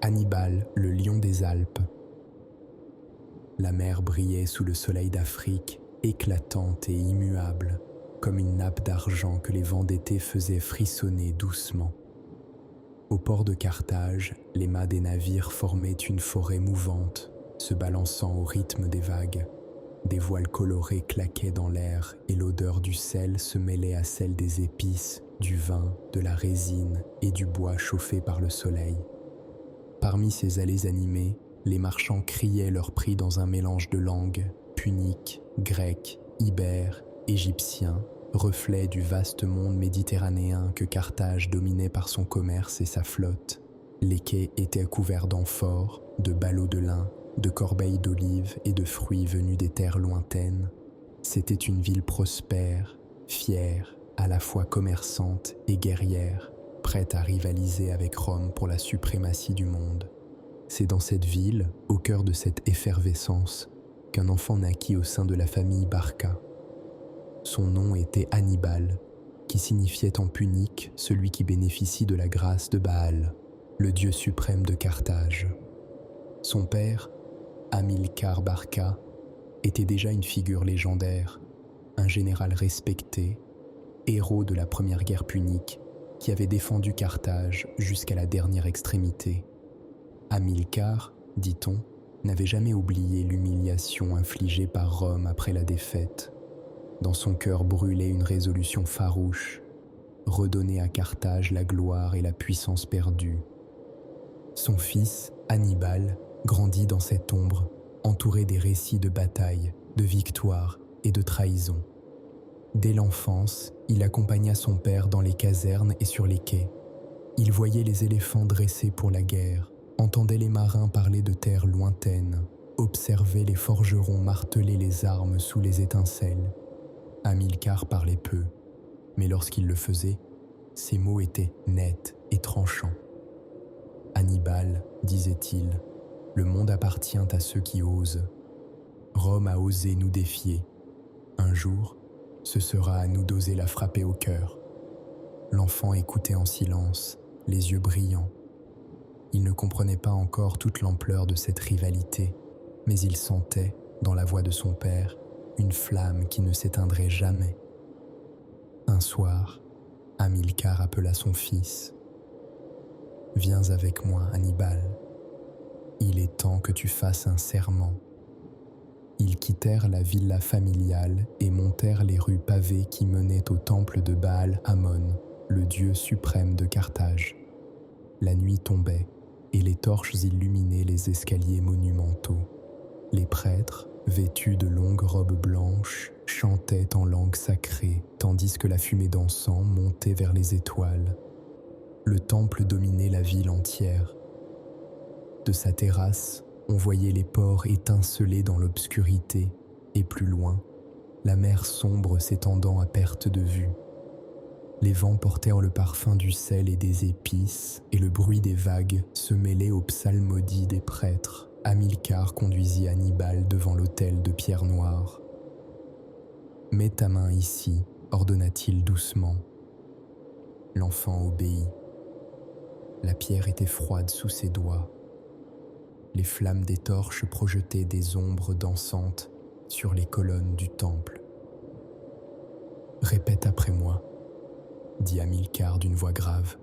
Hannibal, le lion des Alpes. La mer brillait sous le soleil d'Afrique, éclatante et immuable, comme une nappe d'argent que les vents d'été faisaient frissonner doucement. Au port de Carthage, les mâts des navires formaient une forêt mouvante, se balançant au rythme des vagues. Des voiles colorées claquaient dans l'air et l'odeur du sel se mêlait à celle des épices, du vin, de la résine et du bois chauffé par le soleil. Parmi ces allées animées, les marchands criaient leurs prix dans un mélange de langues, puniques, grecs, ibères, égyptiens, reflets du vaste monde méditerranéen que Carthage dominait par son commerce et sa flotte. Les quais étaient couverts d'amphores, de ballots de lin, de corbeilles d'olives et de fruits venus des terres lointaines. C'était une ville prospère, fière, à la fois commerçante et guerrière, prête à rivaliser avec Rome pour la suprématie du monde. C'est dans cette ville, au cœur de cette effervescence, qu'un enfant naquit au sein de la famille Barca. Son nom était Hannibal, qui signifiait en punique celui qui bénéficie de la grâce de Baal, le dieu suprême de Carthage. Son père, Hamilcar Barca, était déjà une figure légendaire, un général respecté, héros de la première guerre punique, qui avait défendu Carthage jusqu'à la dernière extrémité. Hamilcar, dit-on, n'avait jamais oublié l'humiliation infligée par Rome après la défaite. Dans son cœur brûlait une résolution farouche, redonner à Carthage la gloire et la puissance perdues. Son fils, Hannibal, grandit dans cette ombre, entouré des récits de batailles, de victoires et de trahisons. Dès l'enfance, il accompagna son père dans les casernes et sur les quais. Il voyait les éléphants dressés pour la guerre, entendait les marins parler de terres lointaines, observait les forgerons marteler les armes sous les étincelles. Hamilcar parlait peu, mais lorsqu'il le faisait, ses mots étaient nets et tranchants. « Hannibal, disait-il, le monde appartient à ceux qui osent. Rome a osé nous défier. Un jour, ce sera à nous d'oser la frapper au cœur. » L'enfant écoutait en silence, les yeux brillants. Il ne comprenait pas encore toute l'ampleur de cette rivalité, mais il sentait, dans la voix de son père, une flamme qui ne s'éteindrait jamais. Un soir, Hamilcar appela son fils. « Viens avec moi, Hannibal. Il est temps que tu fasses un serment. » Ils quittèrent la villa familiale et montèrent les rues pavées qui menaient au temple de Baal-Hamon, le dieu suprême de Carthage. La nuit tombait et les torches illuminaient les escaliers monumentaux. Les prêtres, vêtus de longues robes blanches, chantaient en langue sacrée, tandis que la fumée d'encens montait vers les étoiles. Le temple dominait la ville entière. De sa terrasse, on voyait les ports étinceler dans l'obscurité, et plus loin, la mer sombre s'étendant à perte de vue. Les vents portèrent le parfum du sel et des épices, et le bruit des vagues se mêlait aux psalmodies des prêtres. Hamilcar conduisit Hannibal devant l'autel de pierre noire. « Mets ta main ici, ordonna-t-il doucement. L'enfant obéit. La pierre était froide sous ses doigts. Les flammes des torches projetaient des ombres dansantes sur les colonnes du temple. « Répète après moi, » dit Hamilcar d'une voix grave.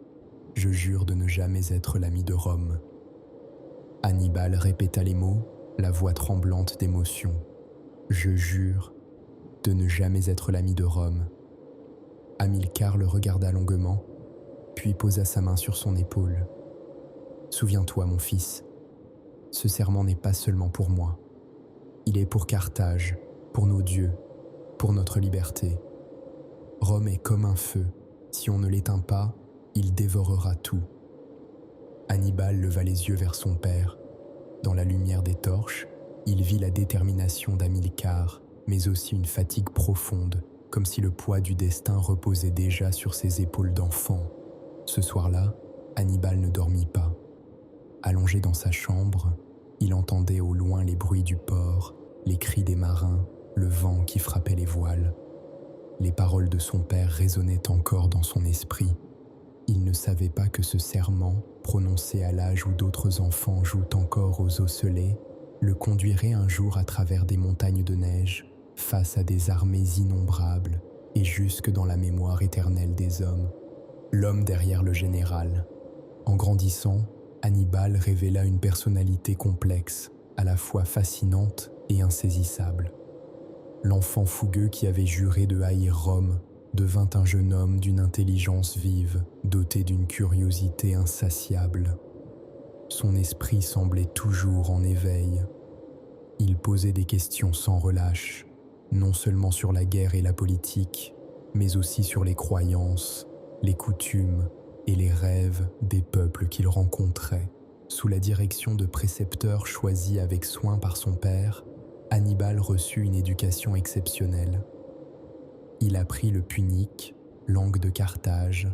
« Je jure de ne jamais être l'ami de Rome. » Hannibal répéta les mots, la voix tremblante d'émotion. « Je jure de ne jamais être l'ami de Rome. » Hamilcar le regarda longuement, puis posa sa main sur son épaule. « Souviens-toi, mon fils, ce serment n'est pas seulement pour moi. Il est pour Carthage, pour nos dieux, pour notre liberté. Rome est comme un feu. Si on ne l'éteint pas, il dévorera tout. » Hannibal leva les yeux vers son père. Dans la lumière des torches, il vit la détermination d'Hamilcar, mais aussi une fatigue profonde, comme si le poids du destin reposait déjà sur ses épaules d'enfant. Ce soir-là, Hannibal ne dormit pas. Allongé dans sa chambre, il entendait au loin les bruits du port, les cris des marins, le vent qui frappait les voiles. Les paroles de son père résonnaient encore dans son esprit. Il ne savait pas que ce serment, prononcé à l'âge où d'autres enfants jouent encore aux osselets, le conduirait un jour à travers des montagnes de neige, face à des armées innombrables et jusque dans la mémoire éternelle des hommes. L'homme derrière le général. En grandissant, Hannibal révéla une personnalité complexe, à la fois fascinante et insaisissable. L'enfant fougueux qui avait juré de haïr Rome devint un jeune homme d'une intelligence vive, doté d'une curiosité insatiable. Son esprit semblait toujours en éveil. Il posait des questions sans relâche, non seulement sur la guerre et la politique, mais aussi sur les croyances, les coutumes et les rêves des peuples qu'il rencontrait. Sous la direction de précepteurs choisis avec soin par son père, Hannibal reçut une éducation exceptionnelle. Il apprit le punique, langue de Carthage,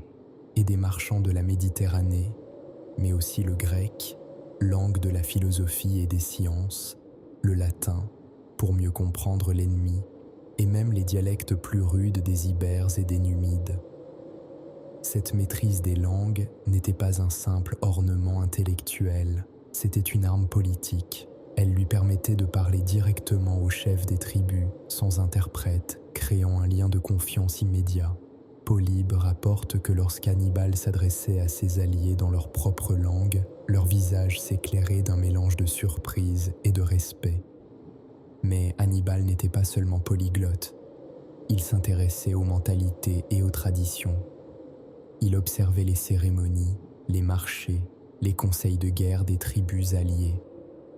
et des marchands de la Méditerranée, mais aussi le grec, langue de la philosophie et des sciences, le latin, pour mieux comprendre l'ennemi, et même les dialectes plus rudes des Ibères et des Numides. Cette maîtrise des langues n'était pas un simple ornement intellectuel, c'était une arme politique. Elle lui permettait de parler directement aux chefs des tribus, sans interprète, créant un lien de confiance immédiat. Polybe rapporte que lorsqu'Hannibal s'adressait à ses alliés dans leur propre langue, leur visage s'éclairait d'un mélange de surprise et de respect. Mais Hannibal n'était pas seulement polyglotte. Il s'intéressait aux mentalités et aux traditions. Il observait les cérémonies, les marchés, les conseils de guerre des tribus alliées.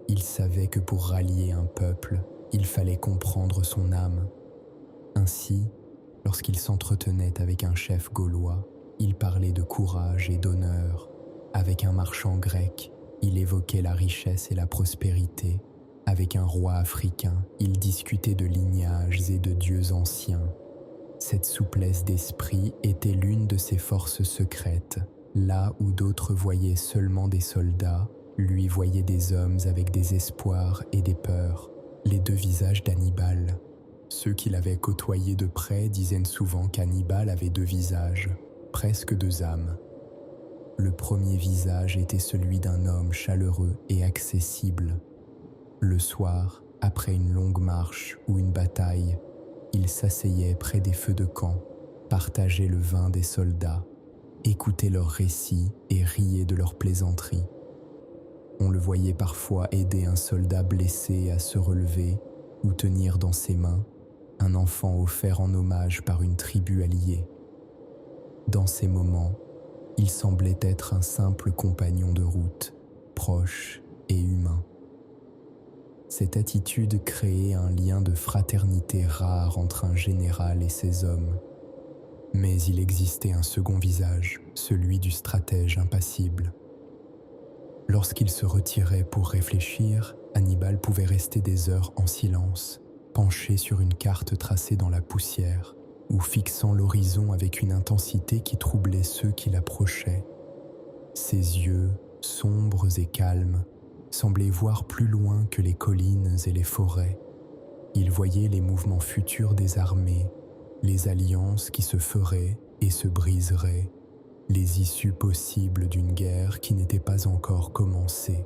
Il savait que pour rallier un peuple, il fallait comprendre son âme. Ainsi, lorsqu'il s'entretenait avec un chef gaulois, il parlait de courage et d'honneur. Avec un marchand grec, il évoquait la richesse et la prospérité. Avec un roi africain, il discutait de lignages et de dieux anciens. Cette souplesse d'esprit était l'une de ses forces secrètes. Là où d'autres voyaient seulement des soldats, lui voyait des hommes avec des espoirs et des peurs. Les deux visages d'Hannibal. Ceux qui l'avaient côtoyé de près disaient souvent qu'Hannibal avait deux visages, presque deux âmes. Le premier visage était celui d'un homme chaleureux et accessible. Le soir, après une longue marche ou une bataille, il s'asseyait près des feux de camp, partageait le vin des soldats, écoutait leurs récits et riait de leurs plaisanteries. On le voyait parfois aider un soldat blessé à se relever ou tenir dans ses mains un enfant offert en hommage par une tribu alliée. Dans ces moments, il semblait être un simple compagnon de route, proche et humain. Cette attitude créait un lien de fraternité rare entre un général et ses hommes. Mais il existait un second visage, celui du stratège impassible. Lorsqu'il se retirait pour réfléchir, Hannibal pouvait rester des heures en silence, penché sur une carte tracée dans la poussière, ou fixant l'horizon avec une intensité qui troublait ceux qui l'approchaient. Ses yeux, sombres et calmes, semblaient voir plus loin que les collines et les forêts. Il voyait les mouvements futurs des armées, les alliances qui se feraient et se briseraient, les issues possibles d'une guerre qui n'était pas encore commencée.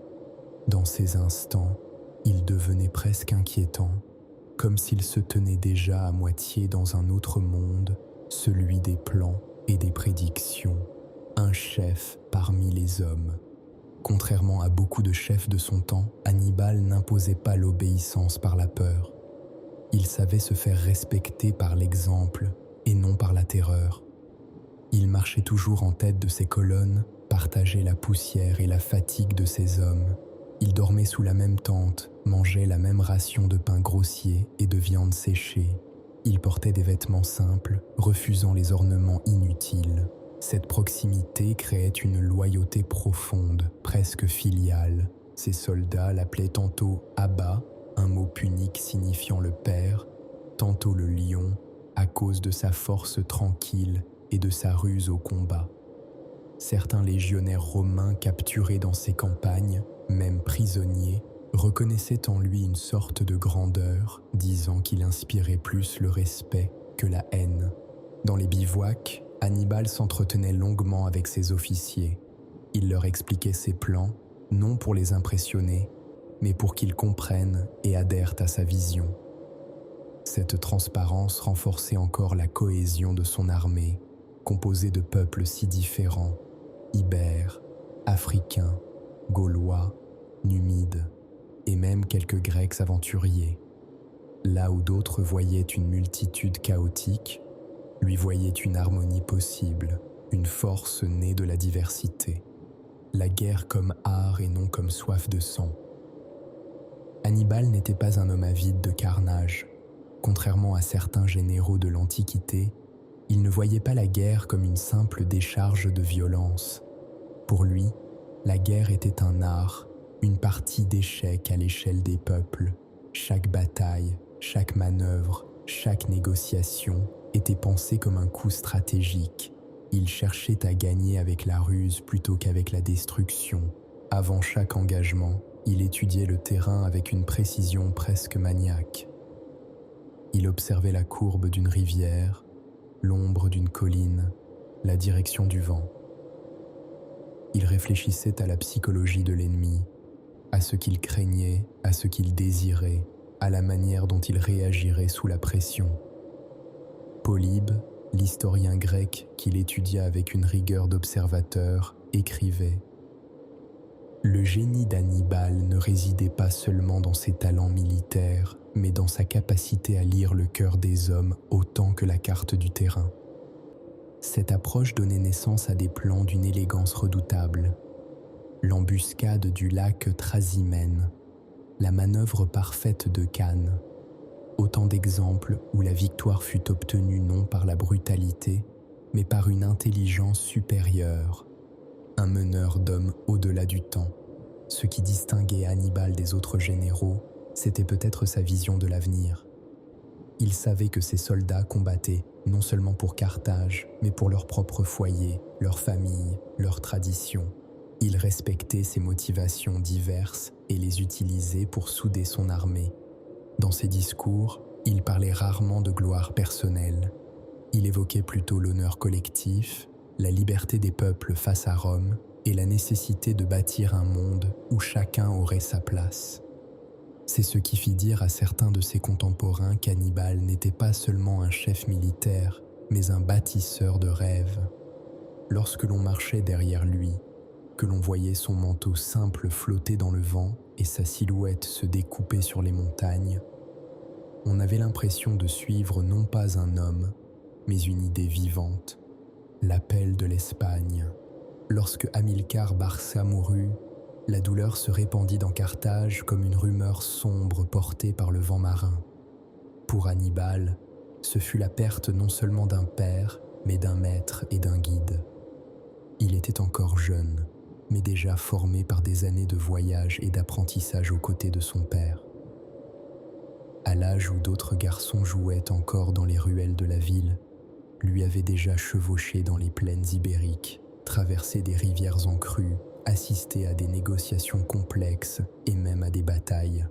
Dans ces instants, il devenait presque inquiétant, comme s'il se tenait déjà à moitié dans un autre monde, celui des plans et des prédictions, un chef parmi les hommes. Contrairement à beaucoup de chefs de son temps, Hannibal n'imposait pas l'obéissance par la peur. Il savait se faire respecter par l'exemple et non par la terreur. Il marchait toujours en tête de ses colonnes, partageait la poussière et la fatigue de ses hommes. Il dormait sous la même tente, mangeait la même ration de pain grossier et de viande séchée. Il portait des vêtements simples, refusant les ornements inutiles. Cette proximité créait une loyauté profonde, presque filiale. Ses soldats l'appelaient tantôt Abba, un mot punique signifiant le père, tantôt le lion, à cause de sa force tranquille et de sa ruse au combat. Certains légionnaires romains capturés dans ces campagnes, même prisonniers, reconnaissaient en lui une sorte de grandeur, disant qu'il inspirait plus le respect que la haine. Dans les bivouacs, Hannibal s'entretenait longuement avec ses officiers. Il leur expliquait ses plans, non pour les impressionner, mais pour qu'ils comprennent et adhèrent à sa vision. Cette transparence renforçait encore la cohésion de son armée, composée de peuples si différents, ibères, africains, gaulois, numides, et même quelques Grecs aventuriers. Là où d'autres voyaient une multitude chaotique, lui voyait une harmonie possible, une force née de la diversité. La guerre comme art et non comme soif de sang. Hannibal n'était pas un homme avide de carnage. Contrairement à certains généraux de l'Antiquité, il ne voyait pas la guerre comme une simple décharge de violence. Pour lui, la guerre était un art, une partie d'échec à l'échelle des peuples. Chaque bataille, chaque manœuvre, chaque négociation était pensée comme un coup stratégique. Il cherchait à gagner avec la ruse plutôt qu'avec la destruction. Avant chaque engagement, il étudiait le terrain avec une précision presque maniaque. Il observait la courbe d'une rivière, l'ombre d'une colline, la direction du vent. Il réfléchissait à la psychologie de l'ennemi, à ce qu'il craignait, à ce qu'il désirait, à la manière dont il réagirait sous la pression. Polybe, l'historien grec qu'il étudia avec une rigueur d'observateur, écrivait « Le génie d'Hannibal ne résidait pas seulement dans ses talents militaires, mais dans sa capacité à lire le cœur des hommes autant que la carte du terrain. » Cette approche donnait naissance à des plans d'une élégance redoutable. L'embuscade du lac Trasimène, la manœuvre parfaite de Cannes, autant d'exemples où la victoire fut obtenue non par la brutalité, mais par une intelligence supérieure, un meneur d'hommes au-delà du temps. Ce qui distinguait Hannibal des autres généraux, c'était peut-être sa vision de l'avenir. Il savait que ses soldats combattaient non seulement pour Carthage, mais pour leur propre foyer, leur famille, leurs traditions. Il respectait ses motivations diverses et les utilisait pour souder son armée. Dans ses discours, il parlait rarement de gloire personnelle. Il évoquait plutôt l'honneur collectif, la liberté des peuples face à Rome et la nécessité de bâtir un monde où chacun aurait sa place. C'est ce qui fit dire à certains de ses contemporains qu'Hannibal n'était pas seulement un chef militaire, mais un bâtisseur de rêves. Lorsque l'on marchait derrière lui, que l'on voyait son manteau simple flotter dans le vent et sa silhouette se découper sur les montagnes, on avait l'impression de suivre non pas un homme, mais une idée vivante, l'appel de l'Espagne. Lorsque Hamilcar Barca mourut, la douleur se répandit dans Carthage comme une rumeur sombre portée par le vent marin. Pour Hannibal, ce fut la perte non seulement d'un père, mais d'un maître et d'un guide. Il était encore jeune, mais déjà formé par des années de voyage et d'apprentissage aux côtés de son père. À l'âge où d'autres garçons jouaient encore dans les ruelles de la ville, lui avait déjà chevauché dans les plaines ibériques, traversé des rivières en crue, assisté à des négociations complexes et même à des batailles.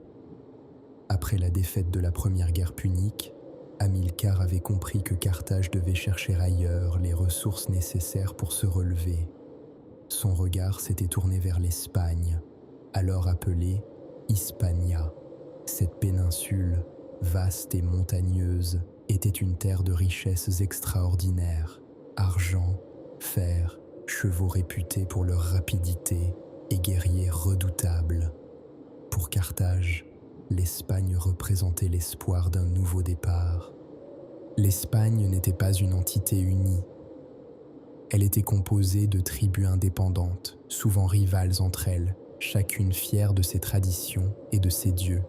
Après la défaite de la première guerre punique, Hamilcar avait compris que Carthage devait chercher ailleurs les ressources nécessaires pour se relever. Son regard s'était tourné vers l'Espagne, alors appelée Hispania. Cette péninsule, vaste et montagneuse, était une terre de richesses extraordinaires, argent, fer, chevaux réputés pour leur rapidité et guerriers redoutables. Pour Carthage, l'Espagne représentait l'espoir d'un nouveau départ. L'Espagne n'était pas une entité unie. Elle était composée de tribus indépendantes, souvent rivales entre elles, chacune fière de ses traditions et de ses dieux.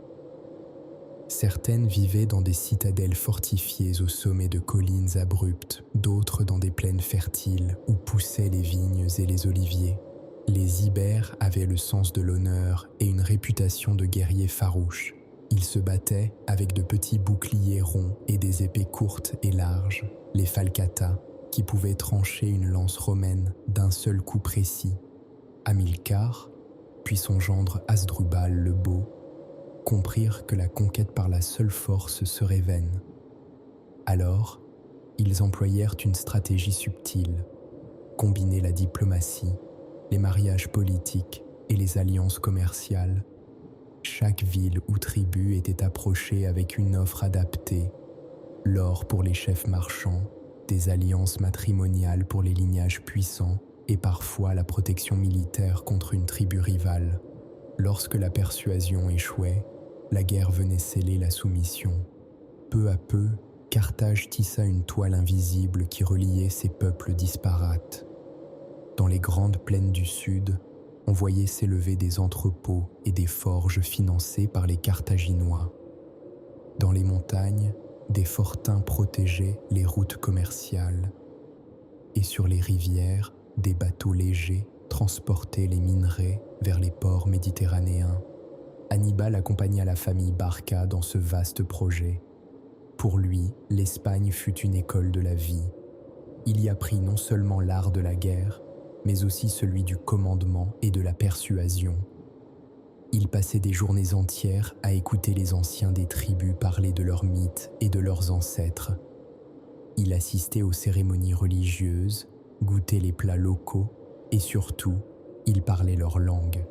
Certaines vivaient dans des citadelles fortifiées au sommet de collines abruptes, d'autres dans des plaines fertiles où poussaient les vignes et les oliviers. Les Ibères avaient le sens de l'honneur et une réputation de guerriers farouches. Ils se battaient avec de petits boucliers ronds et des épées courtes et larges, les falcatas, qui pouvaient trancher une lance romaine d'un seul coup précis. Hamilcar, puis son gendre Hasdrubal le Beau, comprirent que la conquête par la seule force serait vaine. Alors, ils employèrent une stratégie subtile, combiner la diplomatie, les mariages politiques et les alliances commerciales. Chaque ville ou tribu était approchée avec une offre adaptée, l'or pour les chefs marchands, des alliances matrimoniales pour les lignages puissants et parfois la protection militaire contre une tribu rivale. Lorsque la persuasion échouait, la guerre venait sceller la soumission. Peu à peu, Carthage tissa une toile invisible qui reliait ces peuples disparates. Dans les grandes plaines du sud, on voyait s'élever des entrepôts et des forges financés par les Carthaginois. Dans les montagnes, des fortins protégeaient les routes commerciales. Et sur les rivières, des bateaux légers transportaient les minerais vers les ports méditerranéens. Hannibal accompagna la famille Barca dans ce vaste projet. Pour lui, l'Espagne fut une école de la vie. Il y apprit non seulement l'art de la guerre, mais aussi celui du commandement et de la persuasion. Il passait des journées entières à écouter les anciens des tribus parler de leurs mythes et de leurs ancêtres. Il assistait aux cérémonies religieuses, goûtait les plats locaux et surtout, il parlait leur langue.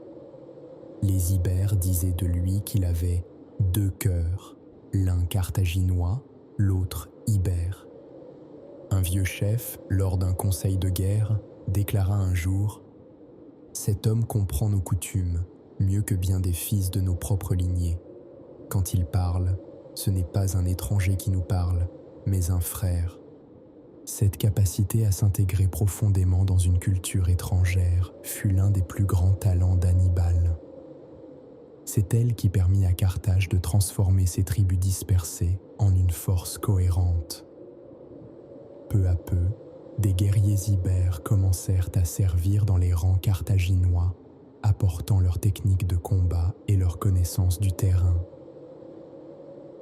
Les Ibères disaient de lui qu'il avait deux cœurs, l'un carthaginois, l'autre ibère. Un vieux chef, lors d'un conseil de guerre, déclara un jour « Cet homme comprend nos coutumes, mieux que bien des fils de nos propres lignées. Quand il parle, ce n'est pas un étranger qui nous parle, mais un frère. » Cette capacité à s'intégrer profondément dans une culture étrangère fut l'un des plus grands talents d'Hannibal. C'est elle qui permit à Carthage de transformer ses tribus dispersées en une force cohérente. Peu à peu, des guerriers ibères commencèrent à servir dans les rangs carthaginois, apportant leurs techniques de combat et leur connaissance du terrain.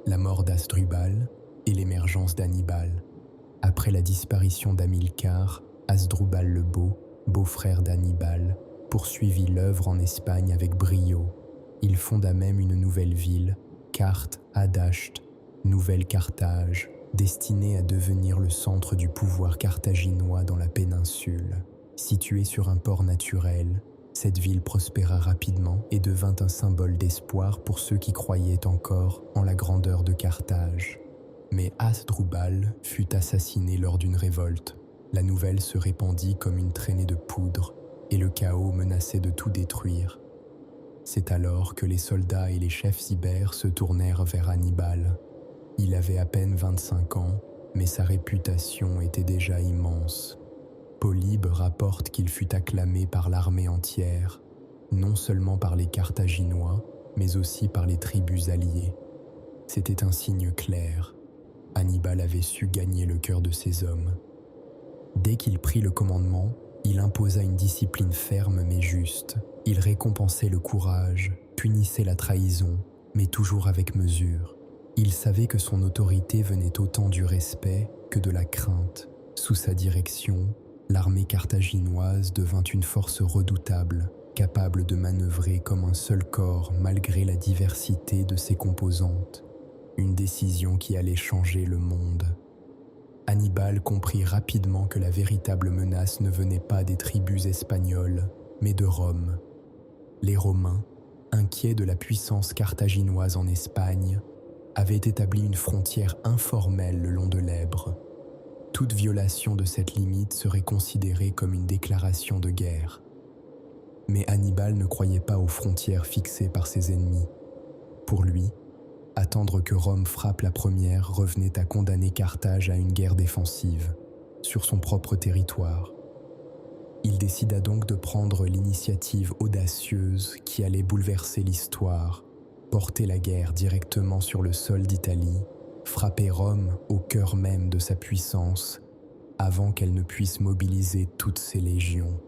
La mort d'Hasdrubal et l'émergence d'Hannibal. Après la disparition d'Hamilcar, Hasdrubal le Beau, beau-frère d'Hannibal, poursuivit l'œuvre en Espagne avec brio. Il fonda même une nouvelle ville, Carte Hadasht, Nouvelle Carthage, destinée à devenir le centre du pouvoir carthaginois dans la péninsule. Située sur un port naturel, cette ville prospéra rapidement et devint un symbole d'espoir pour ceux qui croyaient encore en la grandeur de Carthage. Mais Hasdrubal fut assassiné lors d'une révolte. La nouvelle se répandit comme une traînée de poudre et le chaos menaçait de tout détruire. C'est alors que les soldats et les chefs ibères se tournèrent vers Hannibal. Il avait à peine 25 ans, mais sa réputation était déjà immense. Polybe rapporte qu'il fut acclamé par l'armée entière, non seulement par les Carthaginois, mais aussi par les tribus alliées. C'était un signe clair. Hannibal avait su gagner le cœur de ses hommes. Dès qu'il prit le commandement, il imposa une discipline ferme mais juste. Il récompensait le courage, punissait la trahison, mais toujours avec mesure. Il savait que son autorité venait autant du respect que de la crainte. Sous sa direction, l'armée carthaginoise devint une force redoutable, capable de manœuvrer comme un seul corps malgré la diversité de ses composantes. Une décision qui allait changer le monde. Hannibal comprit rapidement que la véritable menace ne venait pas des tribus espagnoles, mais de Rome. Les Romains, inquiets de la puissance carthaginoise en Espagne, avaient établi une frontière informelle le long de l'Èbre. Toute violation de cette limite serait considérée comme une déclaration de guerre. Mais Hannibal ne croyait pas aux frontières fixées par ses ennemis. Pour lui, attendre que Rome frappe la première revenait à condamner Carthage à une guerre défensive, sur son propre territoire. Il décida donc de prendre l'initiative audacieuse qui allait bouleverser l'histoire, porter la guerre directement sur le sol d'Italie, frapper Rome au cœur même de sa puissance, avant qu'elle ne puisse mobiliser toutes ses légions.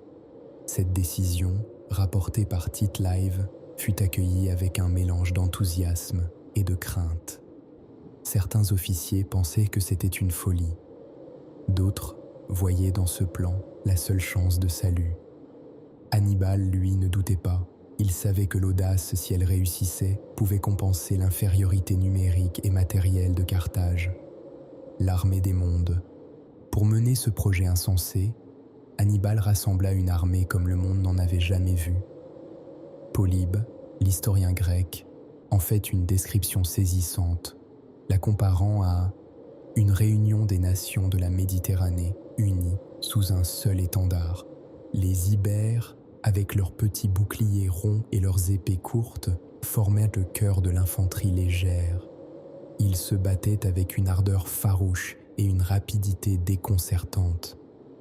Cette décision, rapportée par Tite Live, fut accueillie avec un mélange d'enthousiasme et de crainte. Certains officiers pensaient que c'était une folie. D'autres voyaient dans ce plan la seule chance de salut. Hannibal, lui, ne doutait pas. Il savait que l'audace, si elle réussissait, pouvait compenser l'infériorité numérique et matérielle de Carthage. L'armée des mondes, Pour mener ce projet insensé, Hannibal rassembla une armée comme le monde n'en avait jamais vu. Polybe, l'historien grec, en fait une description saisissante, la comparant à une réunion des nations de la Méditerranée unies sous un seul étendard. Les Ibères, avec leurs petits boucliers ronds et leurs épées courtes, formaient le cœur de l'infanterie légère. Ils se battaient avec une ardeur farouche et une rapidité déconcertante.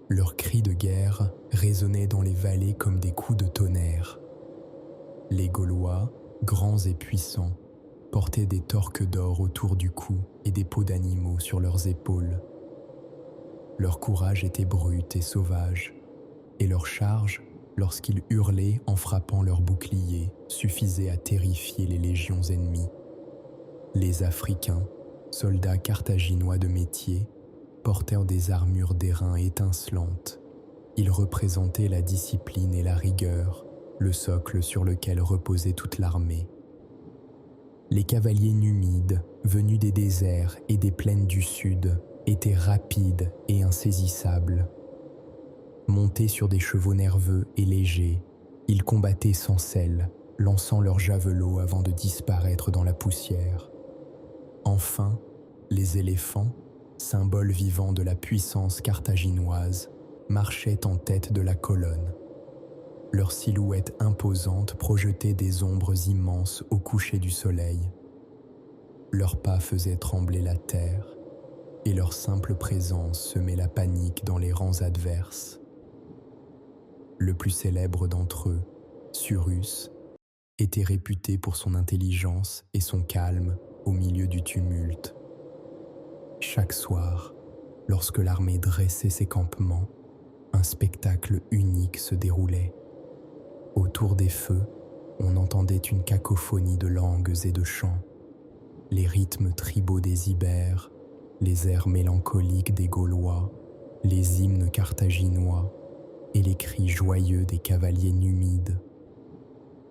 Leurs cris de guerre résonnaient dans les vallées comme des coups de tonnerre. Les Gaulois, grands et puissants, portaient des torques d'or autour du cou et des peaux d'animaux sur leurs épaules. Leur courage était brut et sauvage, et leur charge, lorsqu'ils hurlaient en frappant leurs boucliers, suffisait à terrifier les légions ennemies. Les Africains, soldats carthaginois de métier, portèrent des armures d'airain étincelantes. Ils représentaient la discipline et la rigueur, le socle sur lequel reposait toute l'armée. Les cavaliers numides, venus des déserts et des plaines du sud, étaient rapides et insaisissables. Montés sur des chevaux nerveux et légers, ils combattaient sans cesse, lançant leurs javelots avant de disparaître dans la poussière. Enfin, les éléphants, symbole vivant de la puissance carthaginoise, marchaient en tête de la colonne. Leur silhouette imposante projetait des ombres immenses au coucher du soleil. Leurs pas faisaient trembler la terre, et leur simple présence semait la panique dans les rangs adverses. Le plus célèbre d'entre eux, Surus, était réputé pour son intelligence et son calme au milieu du tumulte. Chaque soir, lorsque l'armée dressait ses campements, un spectacle unique se déroulait. Autour des feux, on entendait une cacophonie de langues et de chants, les rythmes tribaux des Ibères, les airs mélancoliques des Gaulois, les hymnes carthaginois et les cris joyeux des cavaliers numides.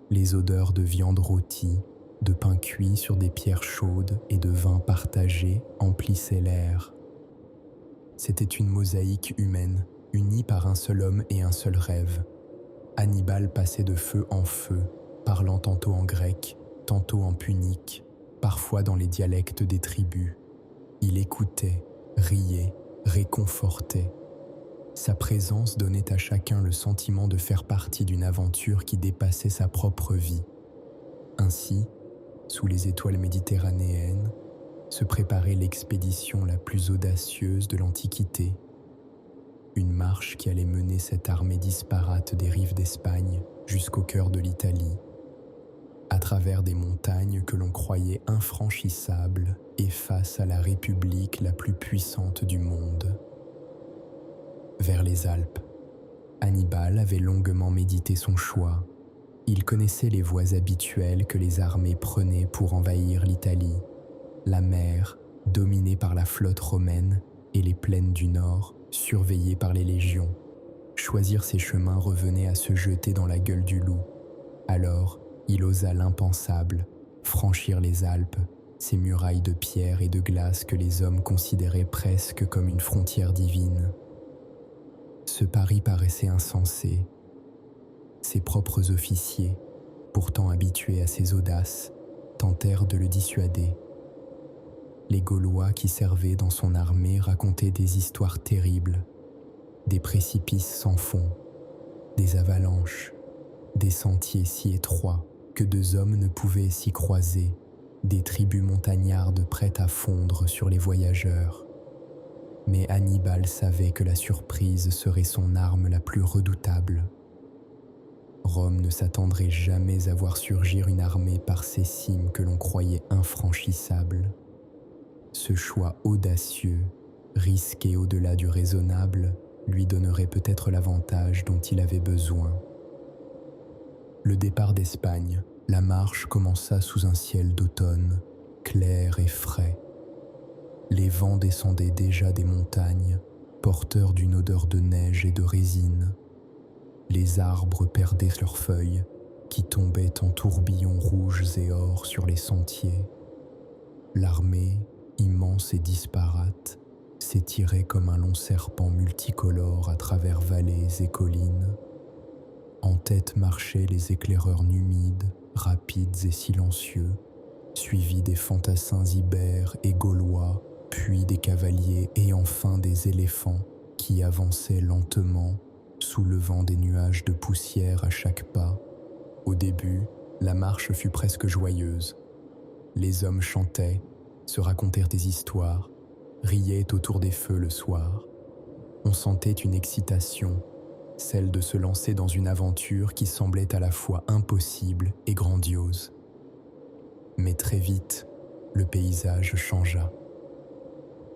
Les odeurs de viande rôtie, de pain cuit sur des pierres chaudes et de vin partagé emplissaient l'air. C'était une mosaïque humaine, unie par un seul homme et un seul rêve. Hannibal passait de feu en feu, parlant tantôt en grec, tantôt en punique, parfois dans les dialectes des tribus. Il écoutait, riait, réconfortait. Sa présence donnait à chacun le sentiment de faire partie d'une aventure qui dépassait sa propre vie. Ainsi, sous les étoiles méditerranéennes, se préparait l'expédition la plus audacieuse de l'Antiquité. Une marche qui allait mener cette armée disparate des rives d'Espagne jusqu'au cœur de l'Italie, à travers des montagnes que l'on croyait infranchissables et face à la République la plus puissante du monde. Vers les Alpes, Hannibal avait longuement médité son choix. Il connaissait les voies habituelles que les armées prenaient pour envahir l'Italie, la mer, dominée par la flotte romaine, et les plaines du nord, surveillées par les légions. Choisir ces chemins revenait à se jeter dans la gueule du loup. Alors, il osa l'impensable, franchir les Alpes, ces murailles de pierre et de glace que les hommes considéraient presque comme une frontière divine. Ce pari paraissait insensé. Ses propres officiers, pourtant habitués à ces audaces, tentèrent de le dissuader. Les Gaulois qui servaient dans son armée racontaient des histoires terribles, des précipices sans fond, des avalanches, des sentiers si étroits que deux hommes ne pouvaient s'y croiser, des tribus montagnardes prêtes à fondre sur les voyageurs. Mais Hannibal savait que la surprise serait son arme la plus redoutable. Rome ne s'attendrait jamais à voir surgir une armée par ces cimes que l'on croyait infranchissables. Ce choix audacieux, risqué au-delà du raisonnable, lui donnerait peut-être l'avantage dont il avait besoin. Le départ d'Espagne, la marche commença sous un ciel d'automne, clair et frais. Les vents descendaient déjà des montagnes, porteurs d'une odeur de neige et de résine. Les arbres perdaient leurs feuilles, qui tombaient en tourbillons rouges et or sur les sentiers. L'armée, immense et disparate, s'étirait comme un long serpent multicolore à travers vallées et collines. En tête marchaient les éclaireurs numides, rapides et silencieux, suivis des fantassins ibères et gaulois, puis des cavaliers et enfin des éléphants qui avançaient lentement, soulevant des nuages de poussière à chaque pas. Au début, la marche fut presque joyeuse. Les hommes chantaient, se racontèrent des histoires, riaient autour des feux le soir. On sentait une excitation, celle de se lancer dans une aventure qui semblait à la fois impossible et grandiose. Mais très vite, le paysage changea.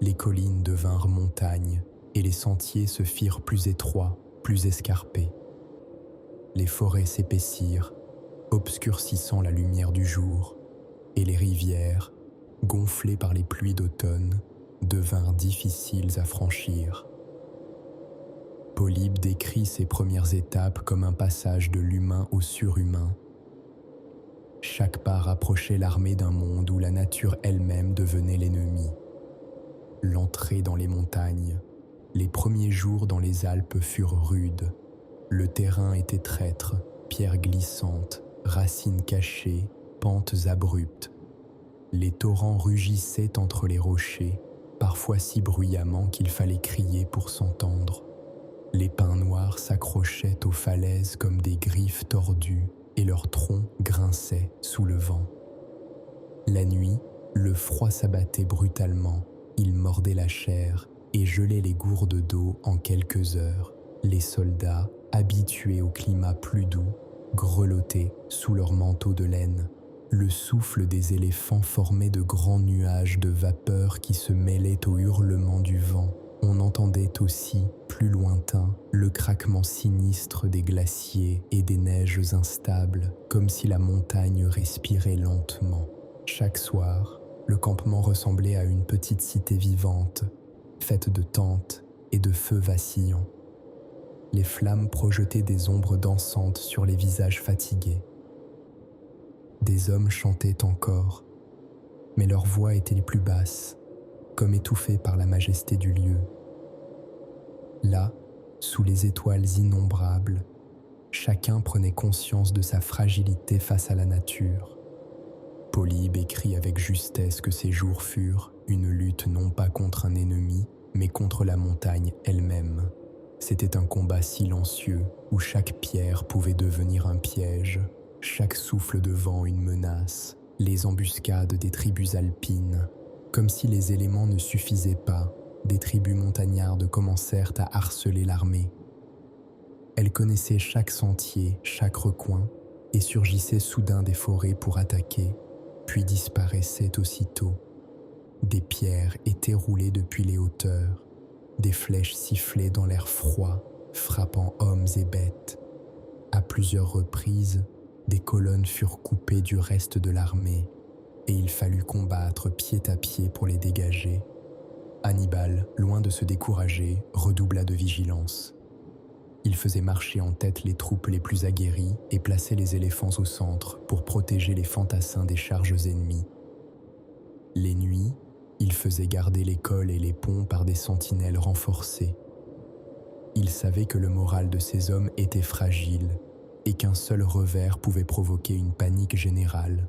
Les collines devinrent montagnes et les sentiers se firent plus étroits, plus escarpés. Les forêts s'épaissirent, obscurcissant la lumière du jour, et les rivières, gonflées par les pluies d'automne, devinrent difficiles à franchir. Polybe décrit ses premières étapes comme un passage de l'humain au surhumain. Chaque pas rapprochait l'armée d'un monde où la nature elle-même devenait l'ennemi. L'entrée dans les montagnes, les premiers jours dans les Alpes furent rudes. Le terrain était traître, pierres glissantes, racines cachées, pentes abruptes. Les torrents rugissaient entre les rochers, parfois si bruyamment qu'il fallait crier pour s'entendre. Les pins noirs s'accrochaient aux falaises comme des griffes tordues et leurs troncs grinçaient sous le vent. La nuit, le froid s'abattait brutalement, il mordait la chair et gelait les gourdes d'eau en quelques heures. Les soldats, habitués au climat plus doux, grelottaient sous leurs manteaux de laine. Le souffle des éléphants formait de grands nuages de vapeur qui se mêlaient au hurlement du vent. On entendait aussi, plus lointain, le craquement sinistre des glaciers et des neiges instables, comme si la montagne respirait lentement. Chaque soir, le campement ressemblait à une petite cité vivante, faite de tentes et de feux vacillants. Les flammes projetaient des ombres dansantes sur les visages fatigués. Des hommes chantaient encore, mais leurs voix étaient les plus basses, comme étouffées par la majesté du lieu. Là, sous les étoiles innombrables, chacun prenait conscience de sa fragilité face à la nature. Polybe écrit avec justesse que ces jours furent une lutte non pas contre un ennemi, mais contre la montagne elle-même. C'était un combat silencieux où chaque pierre pouvait devenir un piège, chaque souffle de vent une menace, les embuscades des tribus alpines. Comme si les éléments ne suffisaient pas, des tribus montagnardes commencèrent à harceler l'armée. Elles connaissaient chaque sentier, chaque recoin, et surgissaient soudain des forêts pour attaquer, puis disparaissaient aussitôt. Des pierres étaient roulées depuis les hauteurs, des flèches sifflaient dans l'air froid, frappant hommes et bêtes. À plusieurs reprises, des colonnes furent coupées du reste de l'armée, et il fallut combattre pied à pied pour les dégager. Hannibal, loin de se décourager, redoubla de vigilance. Il faisait marcher en tête les troupes les plus aguerries et plaçait les éléphants au centre pour protéger les fantassins des charges ennemies. Les nuits, il faisait garder les cols et les ponts par des sentinelles renforcées. Il savait que le moral de ces hommes était fragile et qu'un seul revers pouvait provoquer une panique générale.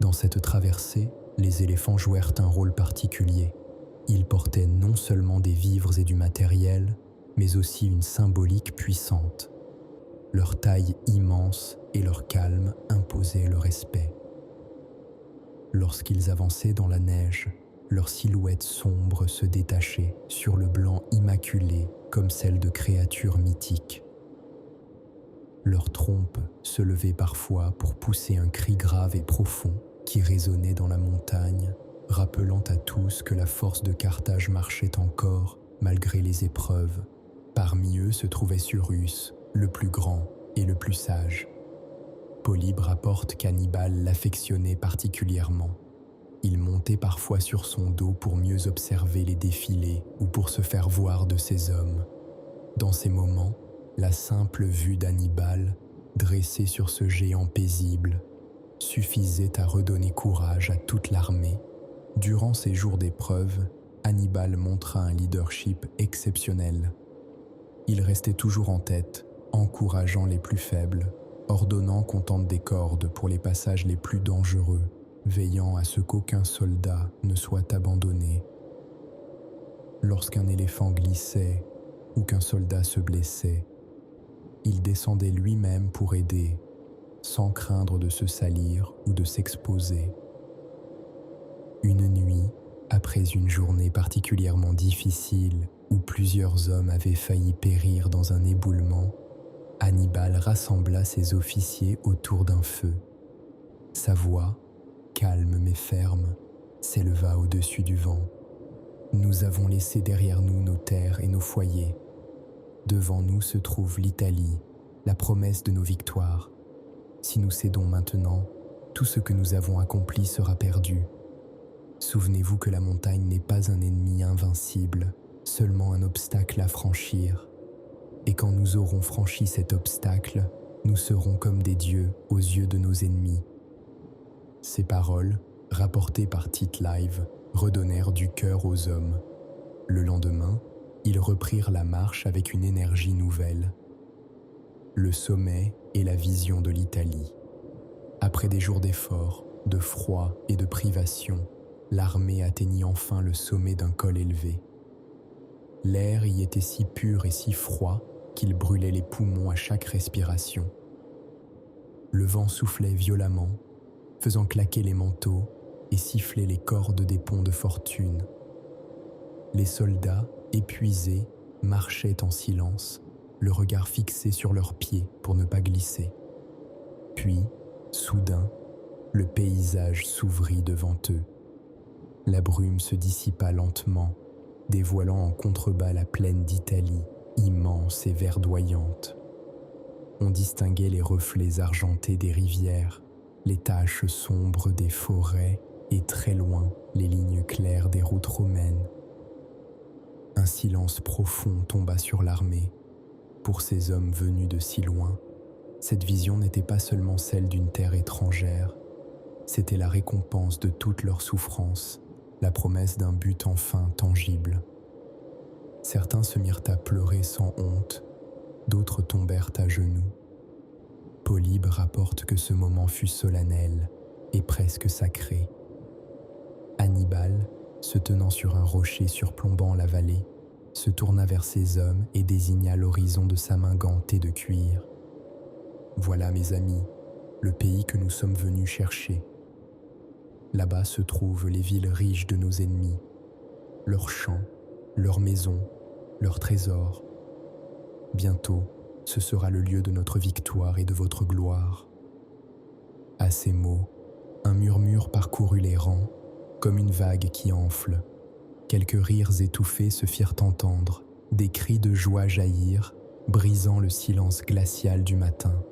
Dans cette traversée, les éléphants jouèrent un rôle particulier. Ils portaient non seulement des vivres et du matériel, mais aussi une symbolique puissante. Leur taille immense et leur calme imposaient le respect. Lorsqu'ils avançaient dans la neige, leurs silhouettes sombres se détachaient sur le blanc immaculé comme celles de créatures mythiques. Leurs trompes se levaient parfois pour pousser un cri grave et profond qui résonnait dans la montagne, rappelant à tous que la force de Carthage marchait encore malgré les épreuves. Parmi eux se trouvait Cyrus, le plus grand et le plus sage. Polybe rapporte qu'Hannibal l'affectionnait particulièrement. Il montait parfois sur son dos pour mieux observer les défilés ou pour se faire voir de ses hommes. Dans ces moments, la simple vue d'Hannibal, dressé sur ce géant paisible, suffisait à redonner courage à toute l'armée. Durant ces jours d'épreuve, Hannibal montra un leadership exceptionnel. Il restait toujours en tête, encourageant les plus faibles, ordonnant qu'on tente des cordes pour les passages les plus dangereux, veillant à ce qu'aucun soldat ne soit abandonné. Lorsqu'un éléphant glissait ou qu'un soldat se blessait, il descendait lui-même pour aider, sans craindre de se salir ou de s'exposer. Une nuit, après une journée particulièrement difficile où plusieurs hommes avaient failli périr dans un éboulement, Hannibal rassembla ses officiers autour d'un feu. Sa voix, calme mais ferme, s'éleva au-dessus du vent. Nous avons laissé derrière nous nos terres et nos foyers. Devant nous se trouve l'Italie, la promesse de nos victoires. Si nous cédons maintenant, tout ce que nous avons accompli sera perdu. Souvenez-vous que la montagne n'est pas un ennemi invincible, seulement un obstacle à franchir. Et quand nous aurons franchi cet obstacle, nous serons comme des dieux aux yeux de nos ennemis. Ces paroles, rapportées par Tite-Live, redonnèrent du cœur aux hommes. Le lendemain, ils reprirent la marche avec une énergie nouvelle. Le sommet et la vision de l'Italie. Après des jours d'efforts, de froid et de privation, l'armée atteignit enfin le sommet d'un col élevé. L'air y était si pur et si froid qu'il brûlait les poumons à chaque respiration. Le vent soufflait violemment, faisant claquer les manteaux et siffler les cordes des ponts de fortune. Les soldats, épuisés, marchaient en silence, le regard fixé sur leurs pieds pour ne pas glisser. Puis, soudain, le paysage s'ouvrit devant eux. La brume se dissipa lentement, dévoilant en contrebas la plaine d'Italie, immense et verdoyante. On distinguait les reflets argentés des rivières, les taches sombres des forêts et très loin les lignes claires des routes romaines. Un silence profond tomba sur l'armée. Pour ces hommes venus de si loin, cette vision n'était pas seulement celle d'une terre étrangère, c'était la récompense de toutes leurs souffrances, la promesse d'un but enfin tangible. Certains se mirent à pleurer sans honte, d'autres tombèrent à genoux. Polybe rapporte que ce moment fut solennel et presque sacré. Hannibal, se tenant sur un rocher surplombant la vallée, se tourna vers ses hommes et désigna l'horizon de sa main gantée de cuir. « Voilà, mes amis, le pays que nous sommes venus chercher. Là-bas se trouvent les villes riches de nos ennemis, leurs champs, leurs maisons, leurs trésors. Bientôt, ce sera le lieu de notre victoire et de votre gloire. » À ces mots, un murmure parcourut les rangs, comme une vague qui enfle. Quelques rires étouffés se firent entendre, des cris de joie jaillirent, brisant le silence glacial du matin.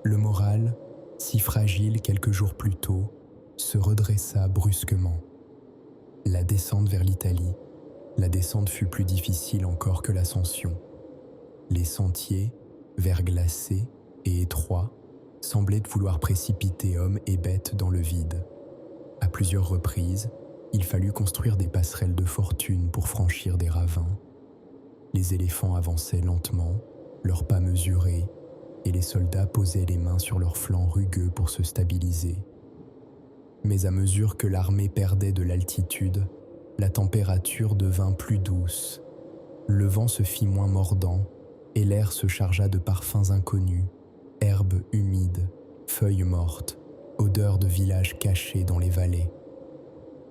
Le moral, si fragile quelques jours plus tôt, se redressa brusquement. La descente vers l'Italie, la descente fut plus difficile encore que l'ascension. Les sentiers, verglacés et étroits, semblaient vouloir précipiter hommes et bêtes dans le vide. À plusieurs reprises, il fallut construire des passerelles de fortune pour franchir des ravins. Les éléphants avançaient lentement, leurs pas mesurés, et les soldats posaient les mains sur leurs flancs rugueux pour se stabiliser. Mais à mesure que l'armée perdait de l'altitude, la température devint plus douce. Le vent se fit moins mordant, et l'air se chargea de parfums inconnus, herbes humides, feuilles mortes, odeurs de villages cachés dans les vallées.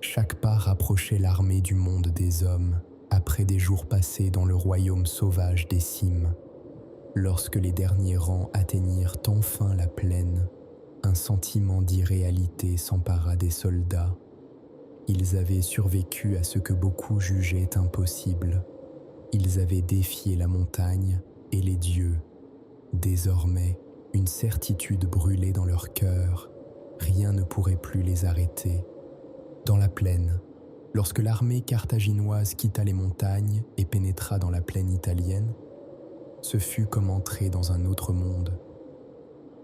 Chaque pas rapprochait l'armée du monde des hommes, après des jours passés dans le royaume sauvage des cimes. Lorsque les derniers rangs atteignirent enfin la plaine, un sentiment d'irréalité s'empara des soldats. Ils avaient survécu à ce que beaucoup jugeaient impossible. Ils avaient défié la montagne et les dieux. Désormais, une certitude brûlait dans leur cœur. Rien ne pourrait plus les arrêter. Dans la plaine, lorsque l'armée carthaginoise quitta les montagnes et pénétra dans la plaine italienne, ce fut comme entrer dans un autre monde.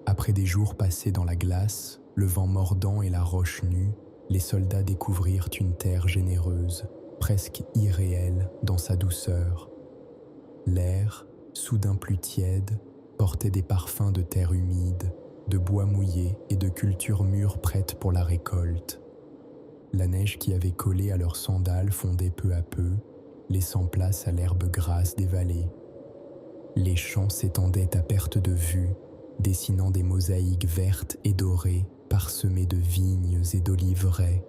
Après des jours passés dans la glace, le vent mordant et la roche nue, les soldats découvrirent une terre généreuse, presque irréel dans sa douceur. L'air, soudain plus tiède, portait des parfums de terre humide, de bois mouillé et de cultures mûres prêtes pour la récolte. La neige qui avait collé à leurs sandales fondait peu à peu, laissant place à l'herbe grasse des vallées. Les champs s'étendaient à perte de vue, dessinant des mosaïques vertes et dorées, parsemées de vignes et d'oliveraies.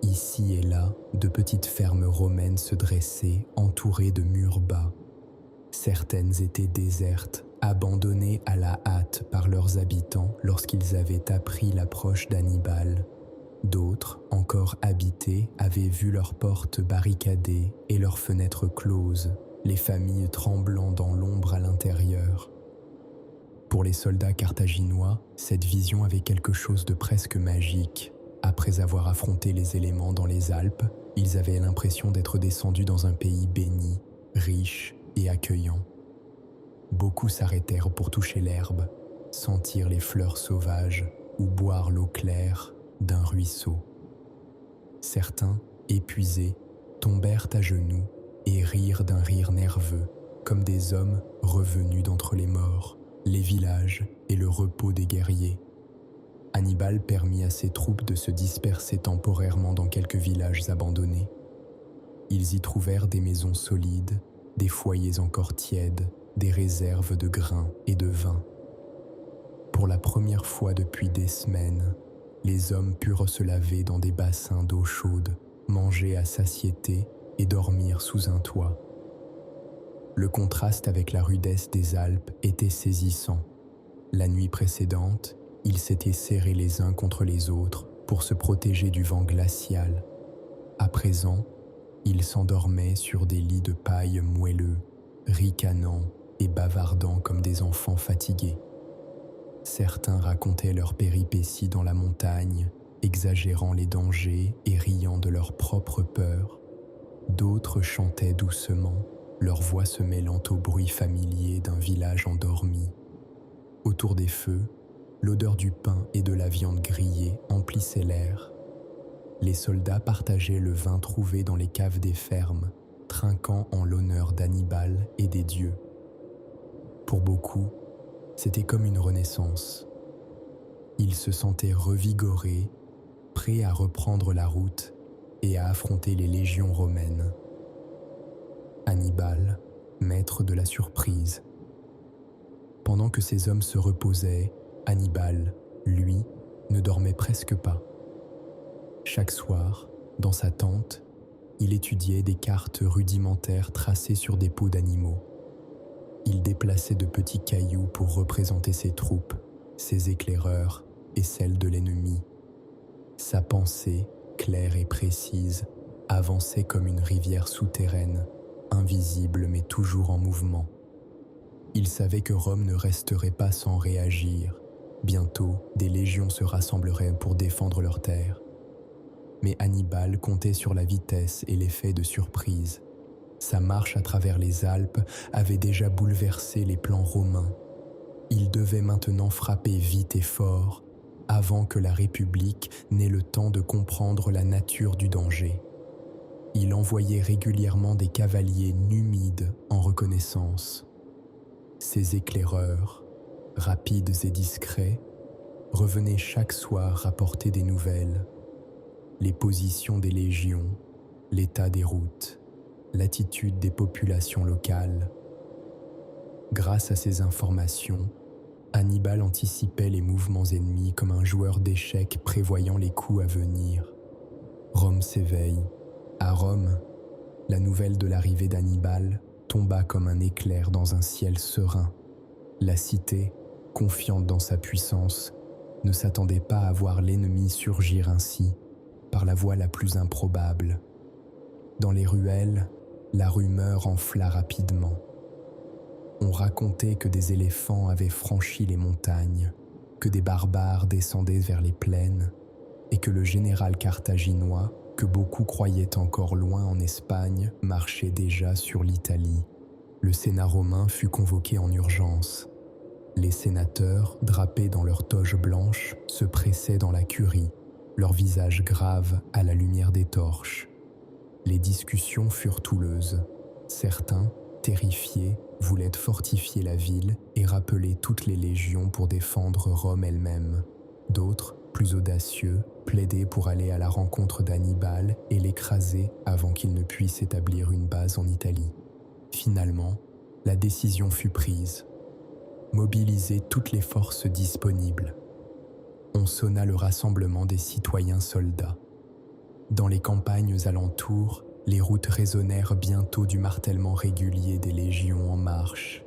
Ici et là, de petites fermes romaines se dressaient, entourées de murs bas. Certaines étaient désertes, abandonnées à la hâte par leurs habitants lorsqu'ils avaient appris l'approche d'Hannibal. D'autres, encore habitées, avaient vu leurs portes barricadées et leurs fenêtres closes, les familles tremblant dans l'ombre à l'intérieur. Pour les soldats carthaginois, cette vision avait quelque chose de presque magique. Après avoir affronté les éléments dans les Alpes, ils avaient l'impression d'être descendus dans un pays béni, riche et accueillant. Beaucoup s'arrêtèrent pour toucher l'herbe, sentir les fleurs sauvages ou boire l'eau claire d'un ruisseau. Certains, épuisés, tombèrent à genoux et rirent d'un rire nerveux, comme des hommes revenus d'entre les morts, les villages et le repos des guerriers. Hannibal permit à ses troupes de se disperser temporairement dans quelques villages abandonnés. Ils y trouvèrent des maisons solides, des foyers encore tièdes, des réserves de grains et de vin. Pour la première fois depuis des semaines, les hommes purent se laver dans des bassins d'eau chaude, manger à satiété et dormir sous un toit. Le contraste avec la rudesse des Alpes était saisissant. La nuit précédente, ils s'étaient serrés les uns contre les autres pour se protéger du vent glacial. À présent, ils s'endormaient sur des lits de paille moelleux, ricanant et bavardant comme des enfants fatigués. Certains racontaient leurs péripéties dans la montagne, exagérant les dangers et riant de leur propre peur. D'autres chantaient doucement, leur voix se mêlant au bruit familier d'un village endormi. Autour des feux, l'odeur du pain et de la viande grillée emplissait l'air. Les soldats partageaient le vin trouvé dans les caves des fermes, trinquant en l'honneur d'Hannibal et des dieux. Pour beaucoup, c'était comme une renaissance. Ils se sentaient revigorés, prêts à reprendre la route et à affronter les légions romaines. Hannibal, maître de la surprise. Pendant que ces hommes se reposaient, Hannibal, lui, ne dormait presque pas. Chaque soir, dans sa tente, il étudiait des cartes rudimentaires tracées sur des peaux d'animaux. Il déplaçait de petits cailloux pour représenter ses troupes, ses éclaireurs et celles de l'ennemi. Sa pensée, claire et précise, avançait comme une rivière souterraine, invisible mais toujours en mouvement. Il savait que Rome ne resterait pas sans réagir. Bientôt, des légions se rassembleraient pour défendre leurs terres. Mais Hannibal comptait sur la vitesse et l'effet de surprise. Sa marche à travers les Alpes avait déjà bouleversé les plans romains. Il devait maintenant frapper vite et fort, avant que la République n'ait le temps de comprendre la nature du danger. Il envoyait régulièrement des cavaliers numides en reconnaissance. Ses éclaireurs, rapides et discrets, revenaient chaque soir rapporter des nouvelles. Les positions des légions, l'état des routes, l'attitude des populations locales. Grâce à ces informations, Hannibal anticipait les mouvements ennemis comme un joueur d'échecs prévoyant les coups à venir. Rome s'éveille. À Rome, la nouvelle de l'arrivée d'Hannibal tomba comme un éclair dans un ciel serein. La cité, confiante dans sa puissance, ne s'attendait pas à voir l'ennemi surgir ainsi, par la voie la plus improbable. Dans les ruelles, la rumeur enfla rapidement. On racontait que des éléphants avaient franchi les montagnes, que des barbares descendaient vers les plaines, et que le général carthaginois, que beaucoup croyaient encore loin en Espagne, marchait déjà sur l'Italie. Le Sénat romain fut convoqué en urgence. Les sénateurs, drapés dans leurs toges blanches, se pressaient dans la curie, leurs visages graves à la lumière des torches. Les discussions furent houleuses. Certains, terrifiés, voulaient fortifier la ville et rappeler toutes les légions pour défendre Rome elle-même. D'autres, plus audacieux, plaidaient pour aller à la rencontre d'Hannibal et l'écraser avant qu'il ne puisse établir une base en Italie. Finalement, la décision fut prise. Mobiliser toutes les forces disponibles. On sonna le rassemblement des citoyens soldats. Dans les campagnes alentours, les routes résonnèrent bientôt du martèlement régulier des légions en marche.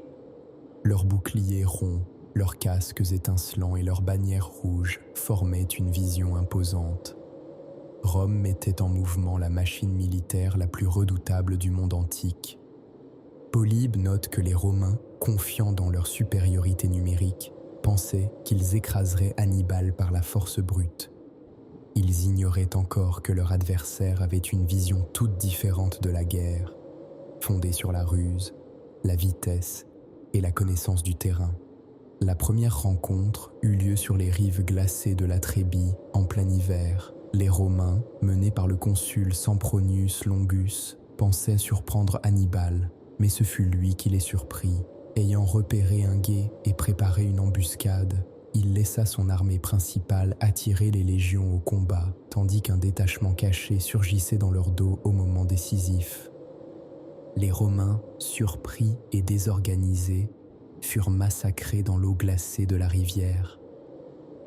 Leurs boucliers ronds, leurs casques étincelants et leurs bannières rouges formaient une vision imposante. Rome mettait en mouvement la machine militaire la plus redoutable du monde antique. Polybe note que les Romains, confiants dans leur supériorité numérique, pensaient qu'ils écraseraient Hannibal par la force brute. Ils ignoraient encore que leur adversaire avait une vision toute différente de la guerre, fondée sur la ruse, la vitesse et la connaissance du terrain. La première rencontre eut lieu sur les rives glacées de la Trébie en plein hiver. Les Romains, menés par le consul Sempronius Longus, pensaient surprendre Hannibal, mais ce fut lui qui les surprit. Ayant repéré un guet et préparé une embuscade, il laissa son armée principale attirer les légions au combat, tandis qu'un détachement caché surgissait dans leur dos au moment décisif. Les Romains, surpris et désorganisés, furent massacrés dans l'eau glacée de la rivière.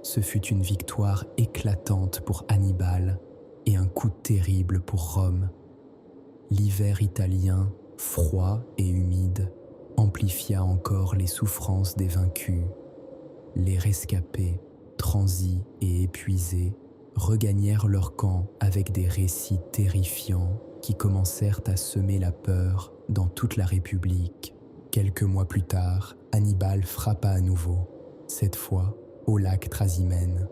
Ce fut une victoire éclatante pour Hannibal et un coup terrible pour Rome. L'hiver italien, froid et humide, amplifia encore les souffrances des vaincus. Les rescapés, transis et épuisés, regagnèrent leur camp avec des récits terrifiants qui commencèrent à semer la peur dans toute la République. Quelques mois plus tard, Hannibal frappa à nouveau, cette fois au lac Trasimène.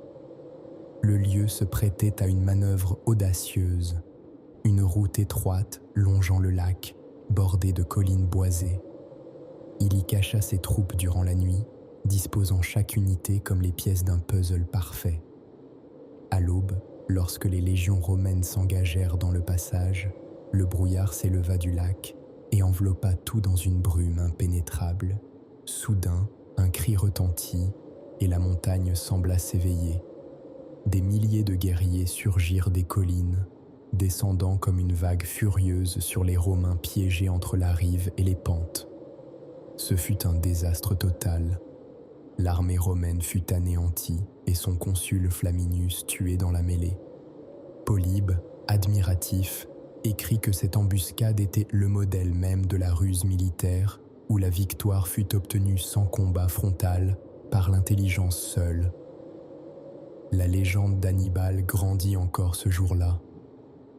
Le lieu se prêtait à une manœuvre audacieuse, une route étroite longeant le lac, bordée de collines boisées. Il y cacha ses troupes durant la nuit, disposant chaque unité comme les pièces d'un puzzle parfait. À l'aube, lorsque les légions romaines s'engagèrent dans le passage, le brouillard s'éleva du lac et enveloppa tout dans une brume impénétrable. Soudain, un cri retentit et la montagne sembla s'éveiller. Des milliers de guerriers surgirent des collines, descendant comme une vague furieuse sur les Romains piégés entre la rive et les pentes. Ce fut un désastre total. L'armée romaine fut anéantie et son consul Flaminius tué dans la mêlée. Polybe, admiratif, écrit que cette embuscade était le modèle même de la ruse militaire où la victoire fut obtenue sans combat frontal, par l'intelligence seule. La légende d'Hannibal grandit encore ce jour-là.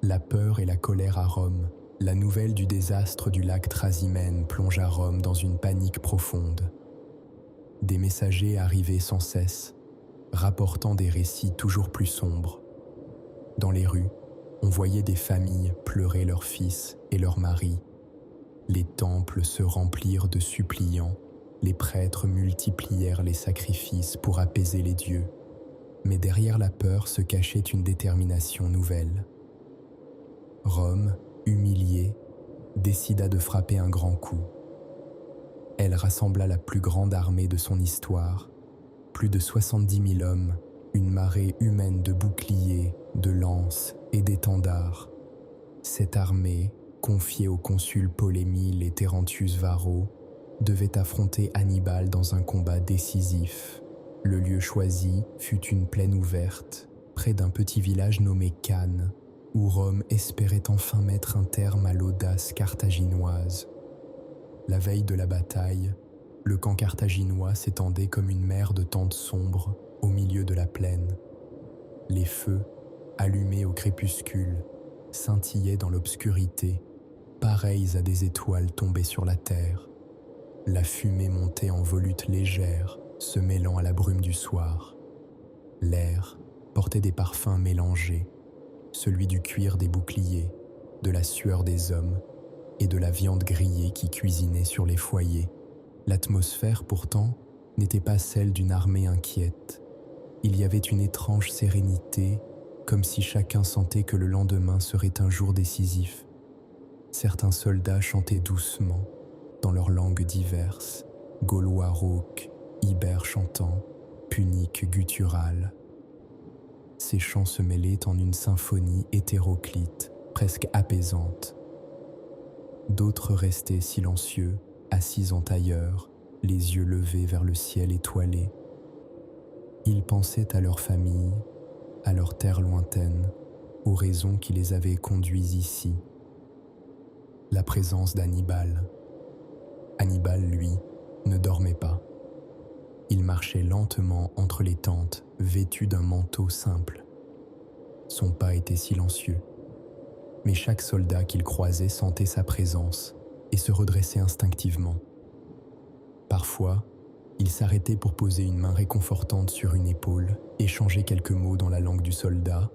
La peur et la colère à Rome, la nouvelle du désastre du lac Trasimène plongea Rome dans une panique profonde. Des messagers arrivaient sans cesse, rapportant des récits toujours plus sombres. Dans les rues, on voyait des familles pleurer leurs fils et leurs maris. Les temples se remplirent de suppliants, les prêtres multiplièrent les sacrifices pour apaiser les dieux. Mais derrière la peur se cachait une détermination nouvelle. Rome, humiliée, décida de frapper un grand coup. Elle rassembla la plus grande armée de son histoire, plus de 70 000 hommes, une marée humaine de boucliers, de lances et d'étendards. Cette armée, confiée au consul Polémile et Terentius Varro, devait affronter Hannibal dans un combat décisif. Le lieu choisi fut une plaine ouverte, près d'un petit village nommé Cannes, où Rome espérait enfin mettre un terme à l'audace carthaginoise. La veille de la bataille, le camp carthaginois s'étendait comme une mer de tentes sombres au milieu de la plaine. Les feux, allumés au crépuscule, scintillaient dans l'obscurité, pareils à des étoiles tombées sur la terre. La fumée montait en volutes légères, se mêlant à la brume du soir. L'air portait des parfums mélangés, celui du cuir des boucliers, de la sueur des hommes et de la viande grillée qui cuisinait sur les foyers. L'atmosphère, pourtant, n'était pas celle d'une armée inquiète. Il y avait une étrange sérénité, comme si chacun sentait que le lendemain serait un jour décisif. Certains soldats chantaient doucement, dans leurs langues diverses, gaulois rauque, ibère chantant, punique guttural. Ces chants se mêlaient en une symphonie hétéroclite, presque apaisante. D'autres restaient silencieux, assis en tailleur, les yeux levés vers le ciel étoilé. Ils pensaient à leur famille, à leur terre lointaine, aux raisons qui les avaient conduits ici. La présence d'Hannibal. Hannibal, lui, ne dormait pas. Il marchait lentement entre les tentes, vêtu d'un manteau simple. Son pas était silencieux, mais chaque soldat qu'il croisait sentait sa présence et se redressait instinctivement. Parfois, il s'arrêtait pour poser une main réconfortante sur une épaule, échanger quelques mots dans la langue du soldat,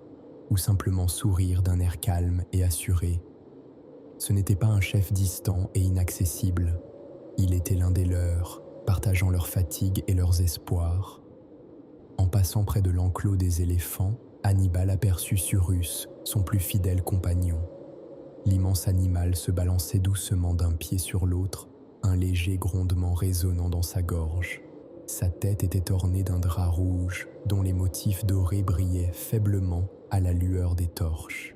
ou simplement sourire d'un air calme et assuré. Ce n'était pas un chef distant et inaccessible. Il était l'un des leurs, partageant leurs fatigues et leurs espoirs. En passant près de l'enclos des éléphants, Hannibal aperçut Surus, son plus fidèle compagnon. L'immense animal se balançait doucement d'un pied sur l'autre, un léger grondement résonnant dans sa gorge. Sa tête était ornée d'un drap rouge, dont les motifs dorés brillaient faiblement à la lueur des torches.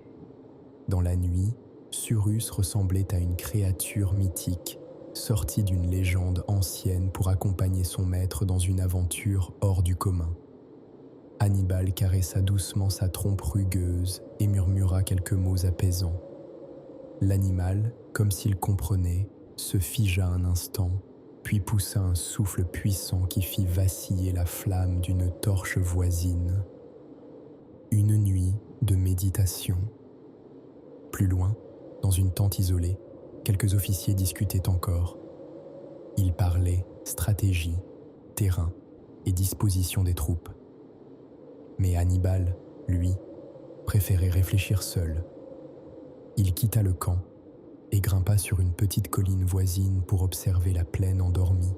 Dans la nuit, Surus ressemblait à une créature mythique, sortie d'une légende ancienne pour accompagner son maître dans une aventure hors du commun. Hannibal caressa doucement sa trompe rugueuse et murmura quelques mots apaisants. L'animal, comme s'il comprenait, se figea un instant, puis poussa un souffle puissant qui fit vaciller la flamme d'une torche voisine. Une nuit de méditation. Plus loin, dans une tente isolée, quelques officiers discutaient encore. Ils parlaient stratégie, terrain et disposition des troupes. Mais Hannibal, lui, préférait réfléchir seul. Il quitta le camp et grimpa sur une petite colline voisine pour observer la plaine endormie.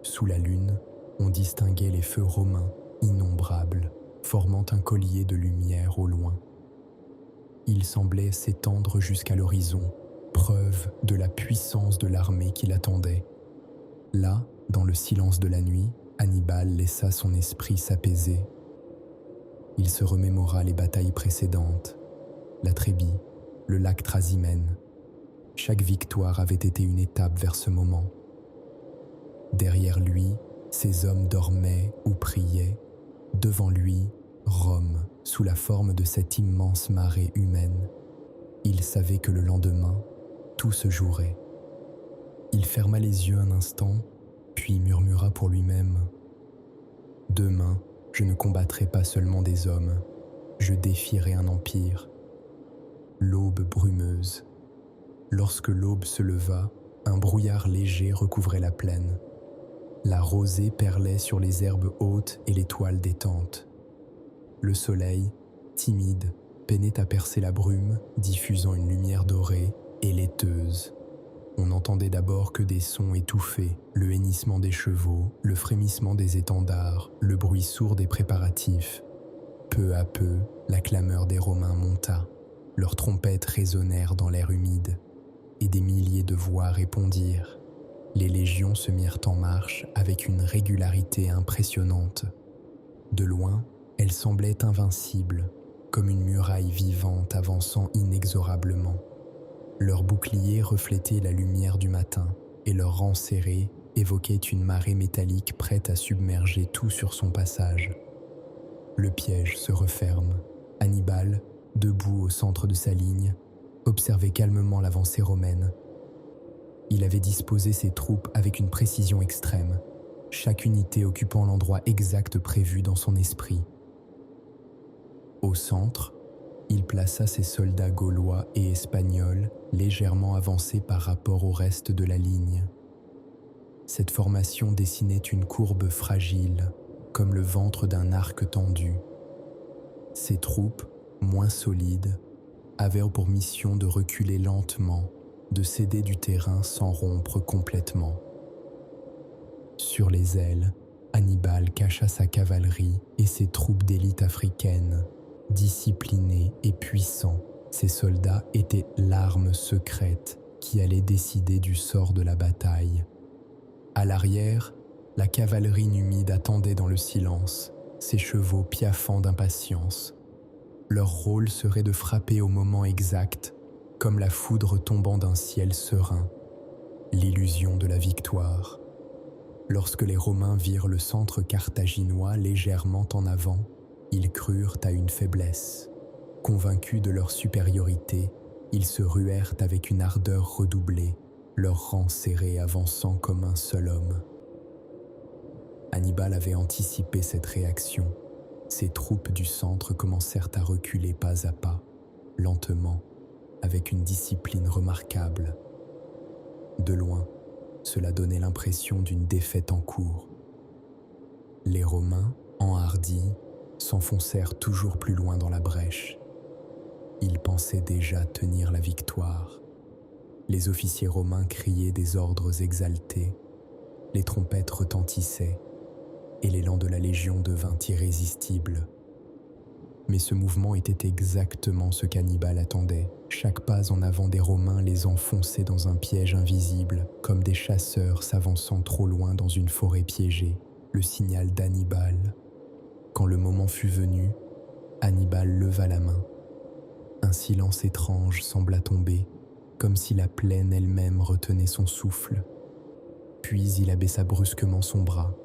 Sous la lune, on distinguait les feux romains innombrables, formant un collier de lumière au loin. Il semblait s'étendre jusqu'à l'horizon, preuve de la puissance de l'armée qui l'attendait. Là, dans le silence de la nuit, Hannibal laissa son esprit s'apaiser. Il se remémora les batailles précédentes, la Trébie, le lac Trasimène. Chaque victoire avait été une étape vers ce moment. Derrière lui, ses hommes dormaient ou priaient. Devant lui, Rome, sous la forme de cette immense marée humaine. Il savait que le lendemain, tout se jouerait. Il ferma les yeux un instant, puis murmura pour lui-même « Demain, je ne combattrai pas seulement des hommes, je défierai un empire. » L'aube brumeuse. Lorsque l'aube se leva, un brouillard léger recouvrait la plaine. La rosée perlait sur les herbes hautes et les toiles des tentes. Le soleil, timide, peinait à percer la brume, diffusant une lumière dorée et laiteuse. On n'entendait d'abord que des sons étouffés, le hennissement des chevaux, le frémissement des étendards, le bruit sourd des préparatifs. Peu à peu, la clameur des Romains monta. Leurs trompettes résonnèrent dans l'air humide, et des milliers de voix répondirent. Les légions se mirent en marche avec une régularité impressionnante. De loin, elles semblaient invincibles, comme une muraille vivante avançant inexorablement. Leurs boucliers reflétaient la lumière du matin, et leurs rangs serrés évoquaient une marée métallique prête à submerger tout sur son passage. Le piège se referme. Hannibal, debout au centre de sa ligne, observait calmement l'avancée romaine. Il avait disposé ses troupes avec une précision extrême, chaque unité occupant l'endroit exact prévu dans son esprit. Au centre, il plaça ses soldats gaulois et espagnols légèrement avancés par rapport au reste de la ligne. Cette formation dessinait une courbe fragile, comme le ventre d'un arc tendu. Ces troupes, moins solides, avaient pour mission de reculer lentement, de céder du terrain sans rompre complètement. Sur les ailes, Hannibal cacha sa cavalerie et ses troupes d'élite africaines, disciplinés et puissants, Ces soldats étaient l'arme secrète qui allait décider du sort de la bataille. À l'arrière, la cavalerie numide attendait dans le silence, ses chevaux piaffant d'impatience. Leur rôle serait de frapper au moment exact, comme la foudre tombant d'un ciel serein, l'illusion de la victoire. Lorsque les Romains virent le centre carthaginois légèrement en avant, ils crurent à une faiblesse. Convaincus de leur supériorité, ils se ruèrent avec une ardeur redoublée, leurs rangs serrés avançant comme un seul homme. Hannibal avait anticipé cette réaction. Ses troupes du centre commencèrent à reculer pas à pas, lentement, avec une discipline remarquable. De loin, cela donnait l'impression d'une défaite en cours. Les Romains, enhardis, s'enfoncèrent toujours plus loin dans la brèche. Ils pensaient déjà tenir la victoire. Les officiers romains criaient des ordres exaltés, les trompettes retentissaient, et l'élan de la Légion devint irrésistible. Mais ce mouvement était exactement ce qu'Hannibal attendait. Chaque pas en avant des Romains les enfonçait dans un piège invisible, comme des chasseurs s'avançant trop loin dans une forêt piégée. Le signal d'Hannibal. Quand le moment fut venu, Hannibal leva la main. Un silence étrange sembla tomber, comme si la plaine elle-même retenait son souffle. Puis il abaissa brusquement son bras.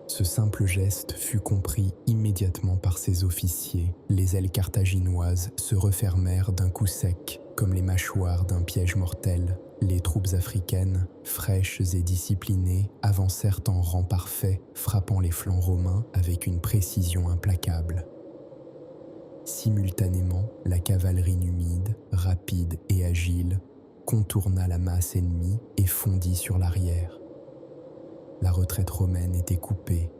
Ce simple geste fut compris immédiatement par ses officiers. Les ailes carthaginoises se refermèrent d'un coup sec, comme les mâchoires d'un piège mortel. Les troupes africaines, fraîches et disciplinées, avancèrent en rang parfait, frappant les flancs romains avec une précision implacable. Simultanément, la cavalerie numide, rapide et agile, contourna la masse ennemie et fondit sur l'arrière. La retraite romaine était coupée.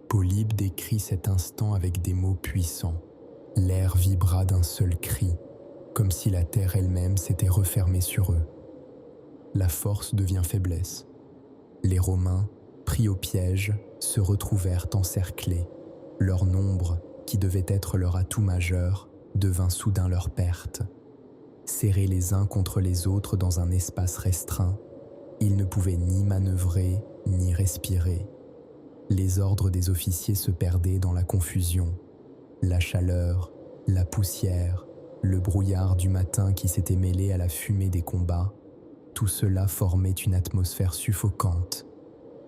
Polybe décrit cet instant avec des mots puissants. L'air vibra d'un seul cri, comme si la terre elle-même s'était refermée sur eux. La force devient faiblesse. Les Romains, pris au piège, se retrouvèrent encerclés. Leur nombre, qui devait être leur atout majeur, devint soudain leur perte. Serrés les uns contre les autres dans un espace restreint, ils ne pouvaient ni manœuvrer, ni respirer. Les ordres des officiers se perdaient dans la confusion. La chaleur, la poussière, le brouillard du matin qui s'était mêlé à la fumée des combats, tout cela formait une atmosphère suffocante.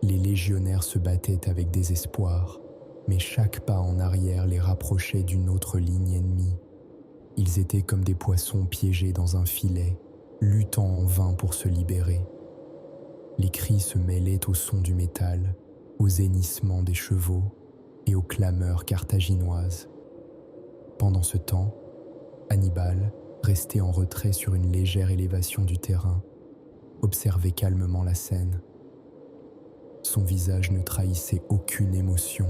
Les légionnaires se battaient avec désespoir, mais chaque pas en arrière les rapprochait d'une autre ligne ennemie. Ils étaient comme des poissons piégés dans un filet, luttant en vain pour se libérer. Les cris se mêlaient au son du métal, aux hennissements des chevaux et aux clameurs carthaginoises. Pendant ce temps, Hannibal, resté en retrait sur une légère élévation du terrain, observait calmement la scène. Son visage ne trahissait aucune émotion.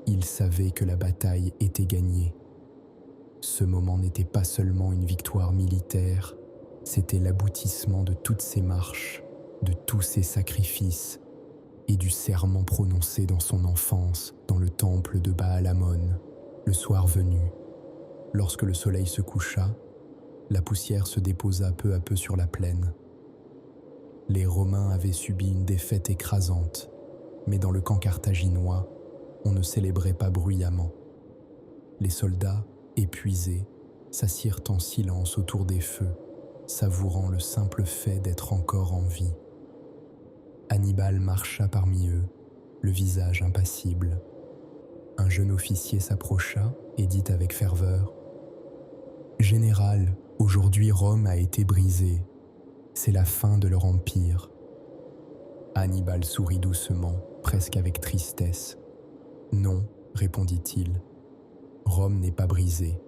Il savait que la bataille était gagnée. Ce moment n'était pas seulement une victoire militaire, c'était l'aboutissement de toutes ses marches, de tous ses sacrifices et du serment prononcé dans son enfance dans le temple de Baal-Hamon. Le soir venu, lorsque le soleil se coucha, la poussière se déposa peu à peu sur la plaine. Les Romains avaient subi une défaite écrasante, mais dans le camp carthaginois, on ne célébrait pas bruyamment. Les soldats, épuisés, s'assirent en silence autour des feux, savourant le simple fait d'être encore en vie. Hannibal marcha parmi eux, le visage impassible. Un jeune officier s'approcha et dit avec ferveur : « Général, aujourd'hui Rome a été brisée. C'est la fin de leur empire. » Hannibal sourit doucement, presque avec tristesse. « Non, répondit-il. Rome n'est pas brisée.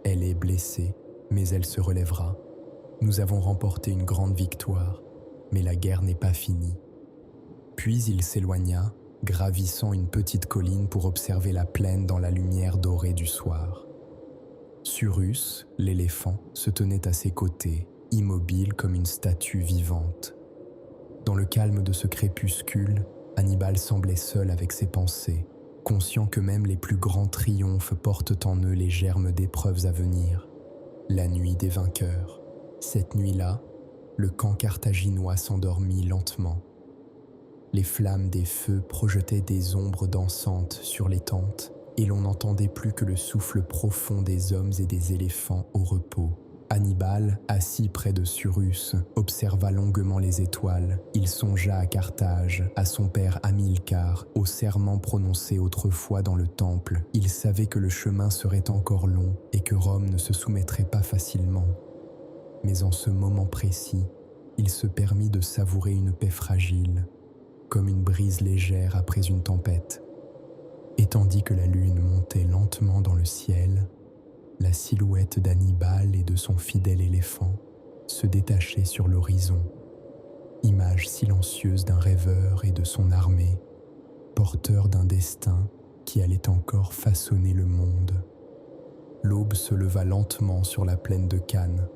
Elle est blessée, mais elle se relèvera. Nous avons remporté une grande victoire, mais la guerre n'est pas finie. » Puis il s'éloigna, gravissant une petite colline pour observer la plaine dans la lumière dorée du soir. Surus, l'éléphant, se tenait à ses côtés, immobile comme une statue vivante. Dans le calme de ce crépuscule, Hannibal semblait seul avec ses pensées. conscients que même les plus grands triomphes portent en eux les germes d'épreuves à venir. La nuit des vainqueurs. Cette nuit-là, le camp carthaginois s'endormit lentement. Les flammes des feux projetaient des ombres dansantes sur les tentes, et l'on n'entendait plus que le souffle profond des hommes et des éléphants au repos. Hannibal, assis près de Cyrus, observa longuement les étoiles. Il songea à Carthage, à son père Hamilcar, au serment prononcé autrefois dans le temple. Il savait que le chemin serait encore long et que Rome ne se soumettrait pas facilement. Mais en ce moment précis, il se permit de savourer une paix fragile, comme une brise légère après une tempête. Et tandis que la lune montait lentement dans le ciel, la silhouette d'Hannibal et de son fidèle éléphant se détachait sur l'horizon, image silencieuse d'un rêveur et de son armée, porteur d'un destin qui allait encore façonner le monde. L'aube se leva lentement sur la plaine de Cannes.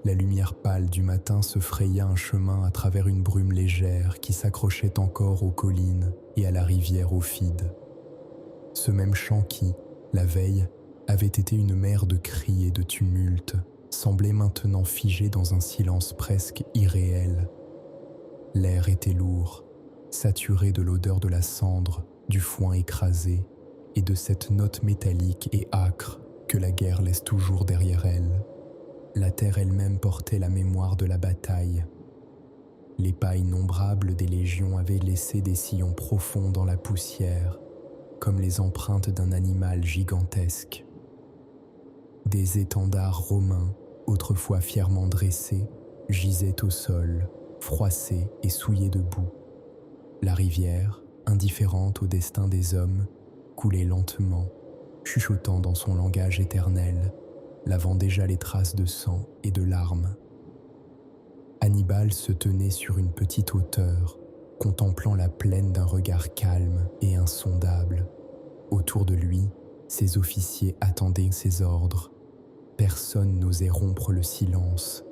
La lumière pâle du matin se fraya un chemin à travers une brume légère qui s'accrochait encore aux collines et à la rivière Ophide. Ce même chant qui, la veille, avait été une mer de cris et de tumultes, semblait maintenant figé dans un silence presque irréel. L'air était lourd, saturé de l'odeur de la cendre, du foin écrasé et de cette note métallique et âcre que la guerre laisse toujours derrière elle. La terre elle-même portait la mémoire de la bataille. Les pas innombrables des légions avaient laissé des sillons profonds dans la poussière, comme les empreintes d'un animal gigantesque. Des étendards romains, autrefois fièrement dressés, gisaient au sol, froissés et souillés de boue. La rivière, indifférente au destin des hommes, coulait lentement, chuchotant dans son langage éternel, lavant déjà les traces de sang et de larmes. Hannibal se tenait sur une petite hauteur, contemplant la plaine d'un regard calme et insondable. Autour de lui, ses officiers attendaient ses ordres. Personne n'osait rompre le silence.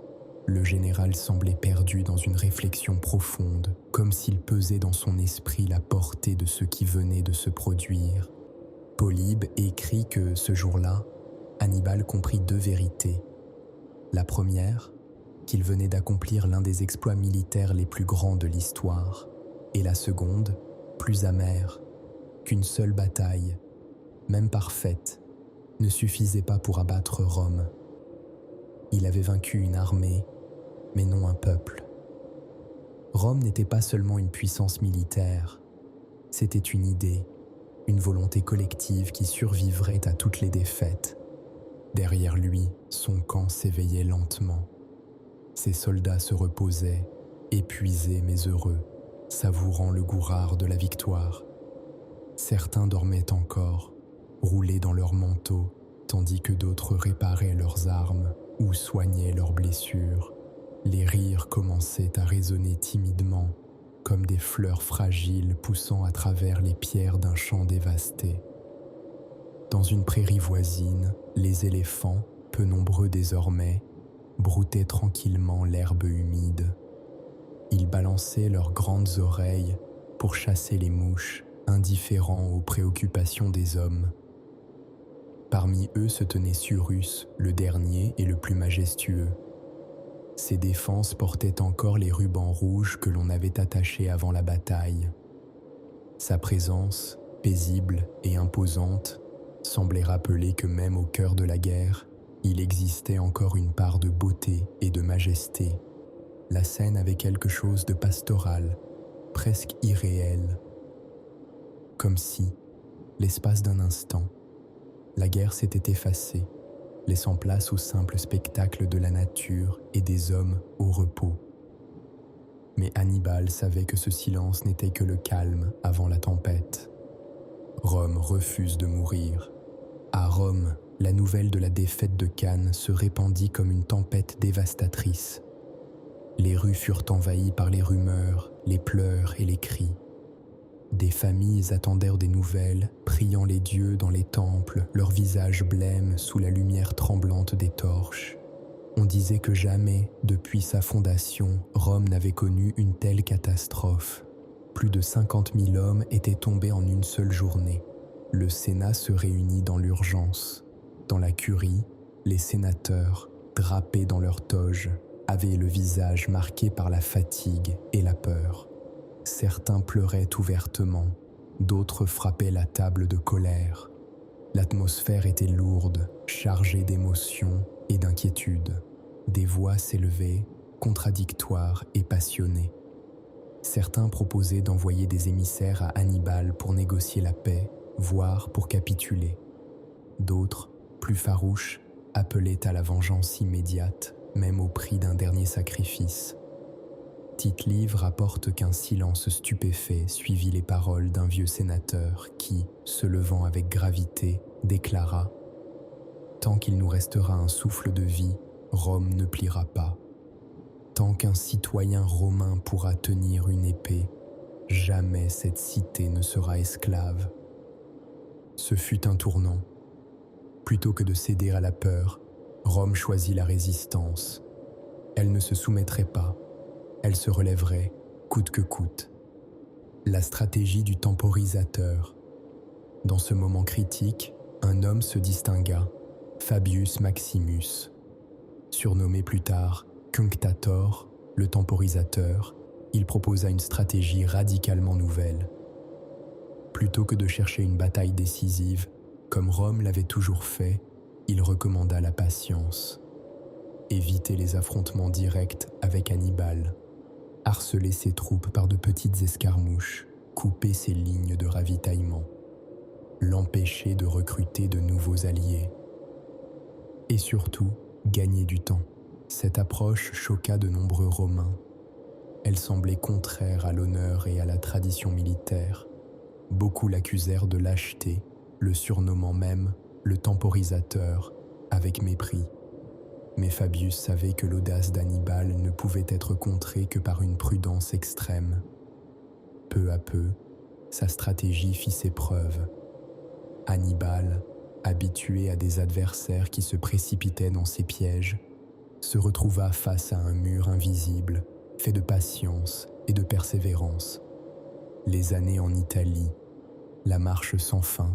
Le général semblait perdu dans une réflexion profonde, comme s'il pesait dans son esprit la portée de ce qui venait de se produire. Polybe écrit que, ce jour-là, Hannibal comprit deux vérités. La première, qu'il venait d'accomplir l'un des exploits militaires les plus grands de l'histoire, et la seconde, plus amère, qu'une seule bataille, même parfaite, ne suffisait pas pour abattre Rome. Il avait vaincu une armée, mais non un peuple. Rome n'était pas seulement une puissance militaire, c'était une idée, une volonté collective qui survivrait à toutes les défaites. Derrière lui, son camp s'éveillait lentement. Ses soldats se reposaient, épuisés mais heureux, savourant le goût rare de la victoire. Certains dormaient encore, roulés dans leurs manteaux, tandis que d'autres réparaient leurs armes ou soignaient leurs blessures. Les rires commençaient à résonner timidement, comme des fleurs fragiles poussant à travers les pierres d'un champ dévasté. Dans une prairie voisine, les éléphants, peu nombreux désormais, broutaient tranquillement l'herbe humide. Ils balançaient leurs grandes oreilles pour chasser les mouches, indifférents aux préoccupations des hommes. Parmi eux se tenait Cyrus, le dernier et le plus majestueux. Ses défenses portaient encore les rubans rouges que l'on avait attachés avant la bataille. Sa présence, paisible et imposante, semblait rappeler que même au cœur de la guerre, il existait encore une part de beauté et de majesté. La scène avait quelque chose de pastoral, presque irréel. Comme si, l'espace d'un instant, la guerre s'était effacée, laissant place au simple spectacle de la nature et des hommes au repos. Mais Hannibal savait que ce silence n'était que le calme avant la tempête. Rome refuse de mourir. À Rome, la nouvelle de la défaite de Cannes se répandit comme une tempête dévastatrice. Les rues furent envahies par les rumeurs, les pleurs et les cris. Des familles attendèrent des nouvelles, priant les dieux dans les temples, leurs visages blêmes sous la lumière tremblante des torches. On disait que jamais, depuis sa fondation, Rome n'avait connu une telle catastrophe. Plus de 50 000 hommes étaient tombés en une seule journée. le Sénat se réunit dans l'urgence. Dans la curie, les sénateurs, drapés dans leurs toges, avaient le visage marqué par la fatigue et la peur. Certains pleuraient ouvertement, d'autres frappaient la table de colère. L'atmosphère était lourde, chargée d'émotions et d'inquiétudes. Des voix s'élevaient, contradictoires et passionnées. Certains proposaient d'envoyer des émissaires à Hannibal pour négocier la paix, voire pour capituler. D'autres, plus farouches, appelaient à la vengeance immédiate, même au prix d'un dernier sacrifice. Tite-Live rapporte qu'un silence stupéfait suivit les paroles d'un vieux sénateur qui, se levant avec gravité, déclara « Tant qu'il nous restera un souffle de vie, Rome ne pliera pas. Tant qu'un citoyen romain pourra tenir une épée, jamais cette cité ne sera esclave. » Ce fut un tournant. Plutôt que de céder à la peur, Rome choisit la résistance. Elle ne se soumettrait pas. Elle se relèverait, coûte que coûte. La stratégie du temporisateur. Dans ce moment critique, un homme se distingua, Fabius Maximus. Surnommé plus tard Cunctator, le temporisateur, il proposa une stratégie radicalement nouvelle. Plutôt que de chercher une bataille décisive, comme Rome l'avait toujours fait, il recommanda la patience. Éviter les affrontements directs avec Hannibal, harceler ses troupes par de petites escarmouches, couper ses lignes de ravitaillement, l'empêcher de recruter de nouveaux alliés. Et surtout, gagner du temps. Cette approche choqua de nombreux Romains. Elle semblait contraire à l'honneur et à la tradition militaire. Beaucoup l'accusèrent de lâcheté, le surnommant même le temporisateur, avec mépris. Mais Fabius savait que l'audace d'Hannibal ne pouvait être contrée que par une prudence extrême. Peu à peu, sa stratégie fit ses preuves. Hannibal, habitué à des adversaires qui se précipitaient dans ses pièges, se retrouva face à un mur invisible, fait de patience et de persévérance. Les années en Italie, la marche sans fin.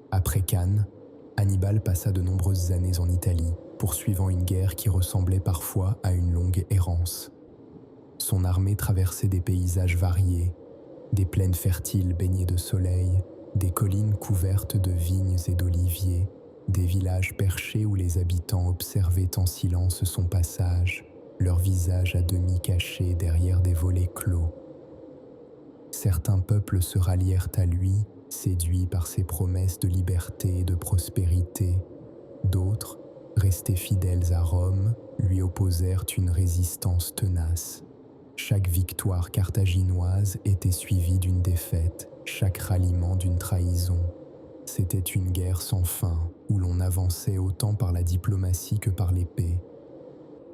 Après Cannes, Hannibal passa de nombreuses années en Italie, poursuivant une guerre qui ressemblait parfois à une longue errance. Son armée traversait des paysages variés, des plaines fertiles baignées de soleil, des collines couvertes de vignes et d'oliviers, des villages perchés où les habitants observaient en silence son passage, leurs visages à demi cachés derrière des volets clos. Certains peuples se rallièrent à lui, séduits par ses promesses de liberté et de prospérité. D'autres, restés fidèles à Rome, lui opposèrent une résistance tenace. Chaque victoire carthaginoise était suivie d'une défaite, chaque ralliement d'une trahison. C'était une guerre sans fin, où l'on avançait autant par la diplomatie que par l'épée.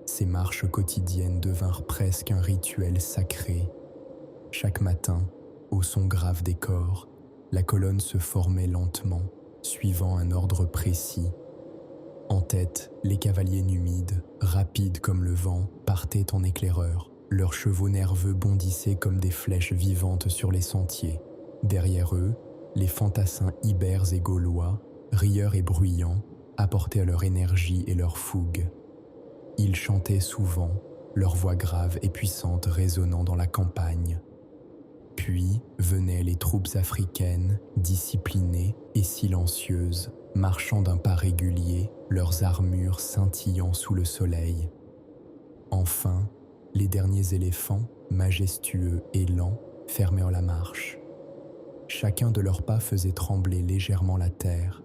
Ces marches quotidiennes devinrent presque un rituel sacré. Chaque matin, au son grave des cors, la colonne se formait lentement, suivant un ordre précis. En tête, les cavaliers numides, rapides comme le vent, partaient en éclaireur. Leurs chevaux nerveux bondissaient comme des flèches vivantes sur les sentiers. Derrière eux, les fantassins ibères et gaulois, rieurs et bruyants, apportaient leur énergie et leur fougue. Ils chantaient souvent, leur voix grave et puissante résonnant dans la campagne. Puis venaient les troupes africaines, disciplinées et silencieuses, marchant d'un pas régulier, leurs armures scintillant sous le soleil. Enfin, les derniers éléphants, majestueux et lents, fermèrent la marche. Chacun de leurs pas faisait trembler légèrement la terre.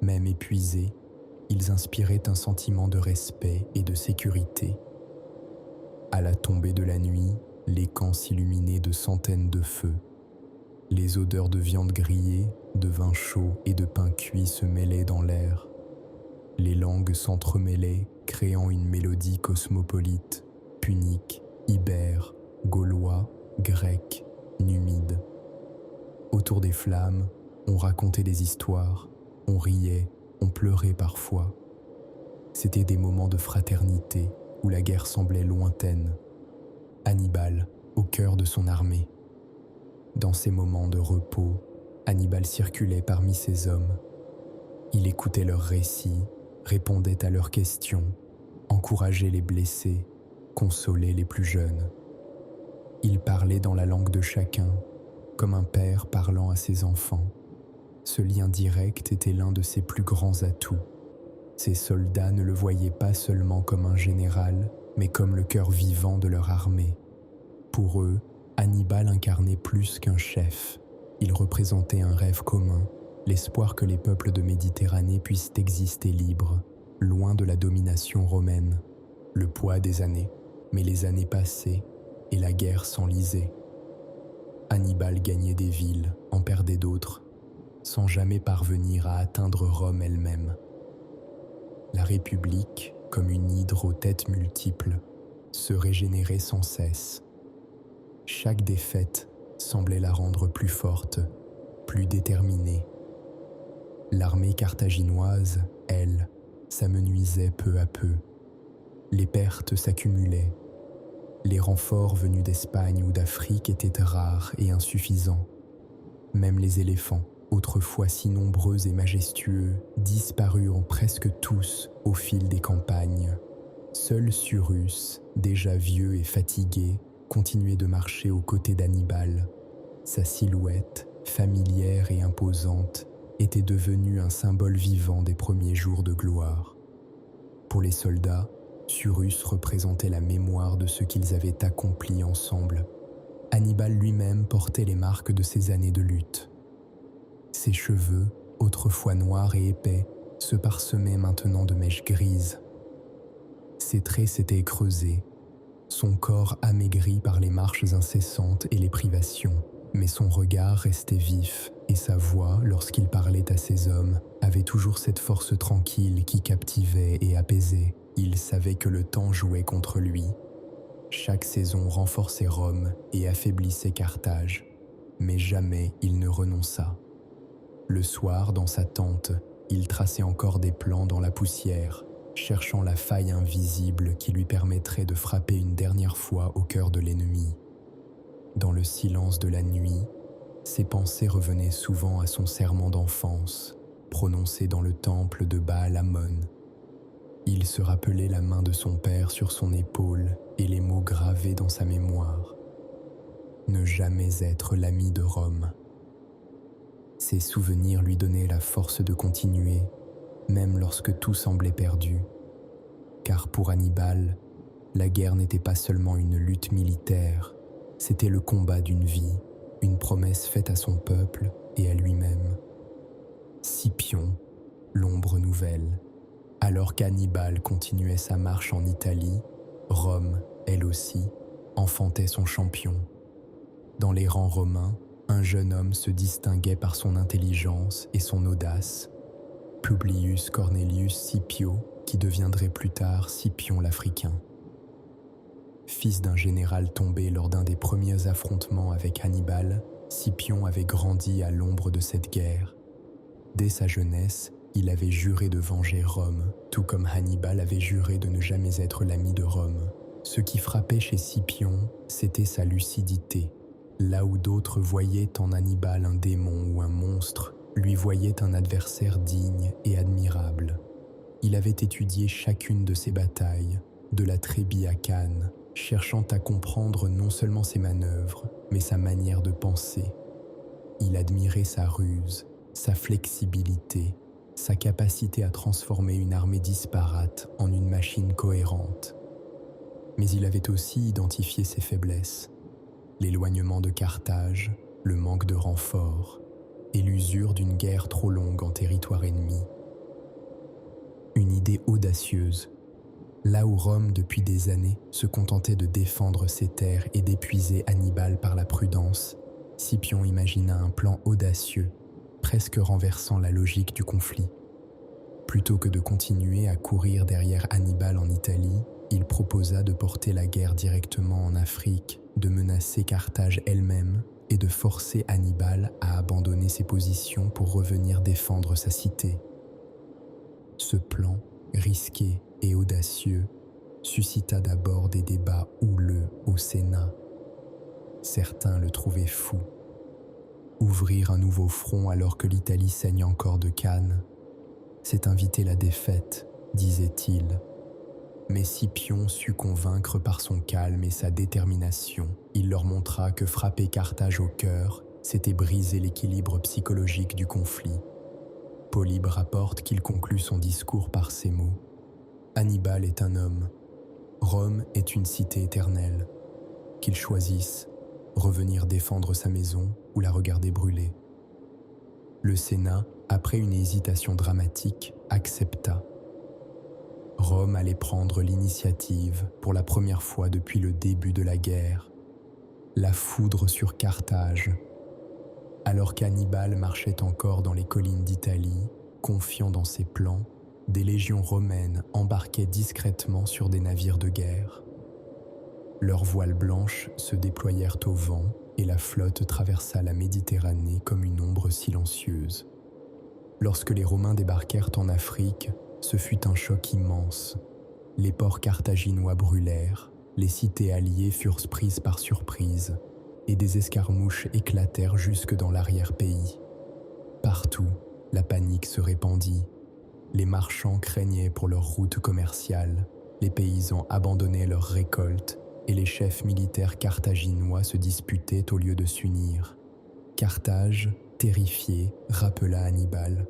Même épuisés, ils inspiraient un sentiment de respect et de sécurité. À la tombée de la nuit, les camps s'illuminaient de centaines de feux. Les odeurs de viande grillée, de vin chaud et de pain cuit se mêlaient dans l'air. Les langues s'entremêlaient, créant une mélodie cosmopolite, punique, ibère, gaulois, grec, numide. Autour des flammes, on racontait des histoires, on riait, on pleurait parfois. C'étaient des moments de fraternité où la guerre semblait lointaine. Hannibal, au cœur de son armée. Dans ces moments de repos, Hannibal circulait parmi ses hommes. Il écoutait leurs récits, répondait à leurs questions, encourageait les blessés, consolait les plus jeunes. Il parlait dans la langue de chacun, comme un père parlant à ses enfants. Ce lien direct était l'un de ses plus grands atouts. Ses soldats ne le voyaient pas seulement comme un général, mais comme le cœur vivant de leur armée. Pour eux, Hannibal incarnait plus qu'un chef. Il représentait un rêve commun, l'espoir que les peuples de Méditerranée puissent exister libres, loin de la domination romaine. Le poids des années, mais les années passées, et la guerre s'enlisait. Hannibal gagnait des villes, en perdait d'autres, sans jamais parvenir à atteindre Rome elle-même. La République, comme une hydre aux têtes multiples, se régénérait sans cesse. Chaque défaite semblait la rendre plus forte, plus déterminée. L'armée carthaginoise, elle, s'amenuisait peu à peu. Les pertes s'accumulaient. Les renforts venus d'Espagne ou d'Afrique étaient rares et insuffisants. Même les éléphants, autrefois si nombreux et majestueux, disparurent presque tous au fil des campagnes. Seul Cyrus, déjà vieux et fatigué, continuait de marcher aux côtés d'Hannibal. Sa silhouette, familière et imposante, était devenue un symbole vivant des premiers jours de gloire. Pour les soldats, Cyrus représentait la mémoire de ce qu'ils avaient accompli ensemble. Hannibal lui-même portait les marques de ses années de lutte. Ses cheveux, autrefois noirs et épais, se parsemaient maintenant de mèches grises. Ses traits s'étaient creusés, son corps amaigri par les marches incessantes et les privations, mais son regard restait vif et sa voix, lorsqu'il parlait à ses hommes, avait toujours cette force tranquille qui captivait et apaisait. Il savait que le temps jouait contre lui. Chaque saison renforçait Rome et affaiblissait Carthage, mais jamais il ne renonça. Le soir, dans sa tente, il traçait encore des plans dans la poussière, cherchant la faille invisible qui lui permettrait de frapper une dernière fois au cœur de l'ennemi. Dans le silence de la nuit, ses pensées revenaient souvent à son serment d'enfance, prononcé dans le temple de Baal-Hamon. Il se rappelait la main de son père sur son épaule et les mots gravés dans sa mémoire. Ne jamais être l'ami de Rome. Ces souvenirs lui donnaient la force de continuer, même lorsque tout semblait perdu. Car pour Hannibal, la guerre n'était pas seulement une lutte militaire, c'était le combat d'une vie, une promesse faite à son peuple et à lui-même. Scipion, l'ombre nouvelle. Alors qu'Hannibal continuait sa marche en Italie, Rome, elle aussi, enfantait son champion. Dans les rangs romains, un jeune homme se distinguait par son intelligence et son audace, Publius Cornelius Scipio, qui deviendrait plus tard Scipion l'Africain. Fils d'un général tombé lors d'un des premiers affrontements avec Hannibal, Scipion avait grandi à l'ombre de cette guerre. Dès sa jeunesse, il avait juré de venger Rome, tout comme Hannibal avait juré de ne jamais être l'ami de Rome. Ce qui frappait chez Scipion, c'était sa lucidité. Là où d'autres voyaient en Hannibal un démon ou un monstre, lui voyait un adversaire digne et admirable. Il avait étudié chacune de ses batailles, de la Trébie à Cannes, cherchant à comprendre non seulement ses manœuvres, mais sa manière de penser. Il admirait sa ruse, sa flexibilité, sa capacité à transformer une armée disparate en une machine cohérente. Mais il avait aussi identifié ses faiblesses, l'éloignement de Carthage, le manque de renforts et l'usure d'une guerre trop longue en territoire ennemi. Une idée audacieuse, là où Rome depuis des années se contentait de défendre ses terres et d'épuiser Hannibal par la prudence, Scipion imagina un plan audacieux, presque renversant la logique du conflit. Plutôt que de continuer à courir derrière Hannibal en Italie, il proposa de porter la guerre directement en Afrique, de menacer Carthage elle-même et de forcer Hannibal à abandonner ses positions pour revenir défendre sa cité. Ce plan, risqué et audacieux, suscita d'abord des débats houleux au Sénat. Certains le trouvaient fou. Ouvrir un nouveau front alors que l'Italie saigne encore de Cannes, c'est inviter la défaite, disait-il. Mais Scipion sut convaincre par son calme et sa détermination. Il leur montra que frapper Carthage au cœur, c'était briser l'équilibre psychologique du conflit. Polybe rapporte qu'il conclut son discours par ces mots. Hannibal est un homme. Rome est une cité éternelle. Qu'il choisisse, revenir défendre sa maison ou la regarder brûler. Le Sénat, après une hésitation dramatique, accepta. Rome allait prendre l'initiative pour la première fois depuis le début de la guerre. La foudre sur Carthage. Alors qu'Hannibal marchait encore dans les collines d'Italie, confiant dans ses plans, des légions romaines embarquaient discrètement sur des navires de guerre. Leurs voiles blanches se déployèrent au vent et la flotte traversa la Méditerranée comme une ombre silencieuse. Lorsque les Romains débarquèrent en Afrique, ce fut un choc immense. Les ports carthaginois brûlèrent, les cités alliées furent prises par surprise, et des escarmouches éclatèrent jusque dans l'arrière-pays. Partout, la panique se répandit. Les marchands craignaient pour leurs routes commerciales, les paysans abandonnaient leurs récoltes, et les chefs militaires carthaginois se disputaient au lieu de s'unir. Carthage, terrifié, rappela Hannibal.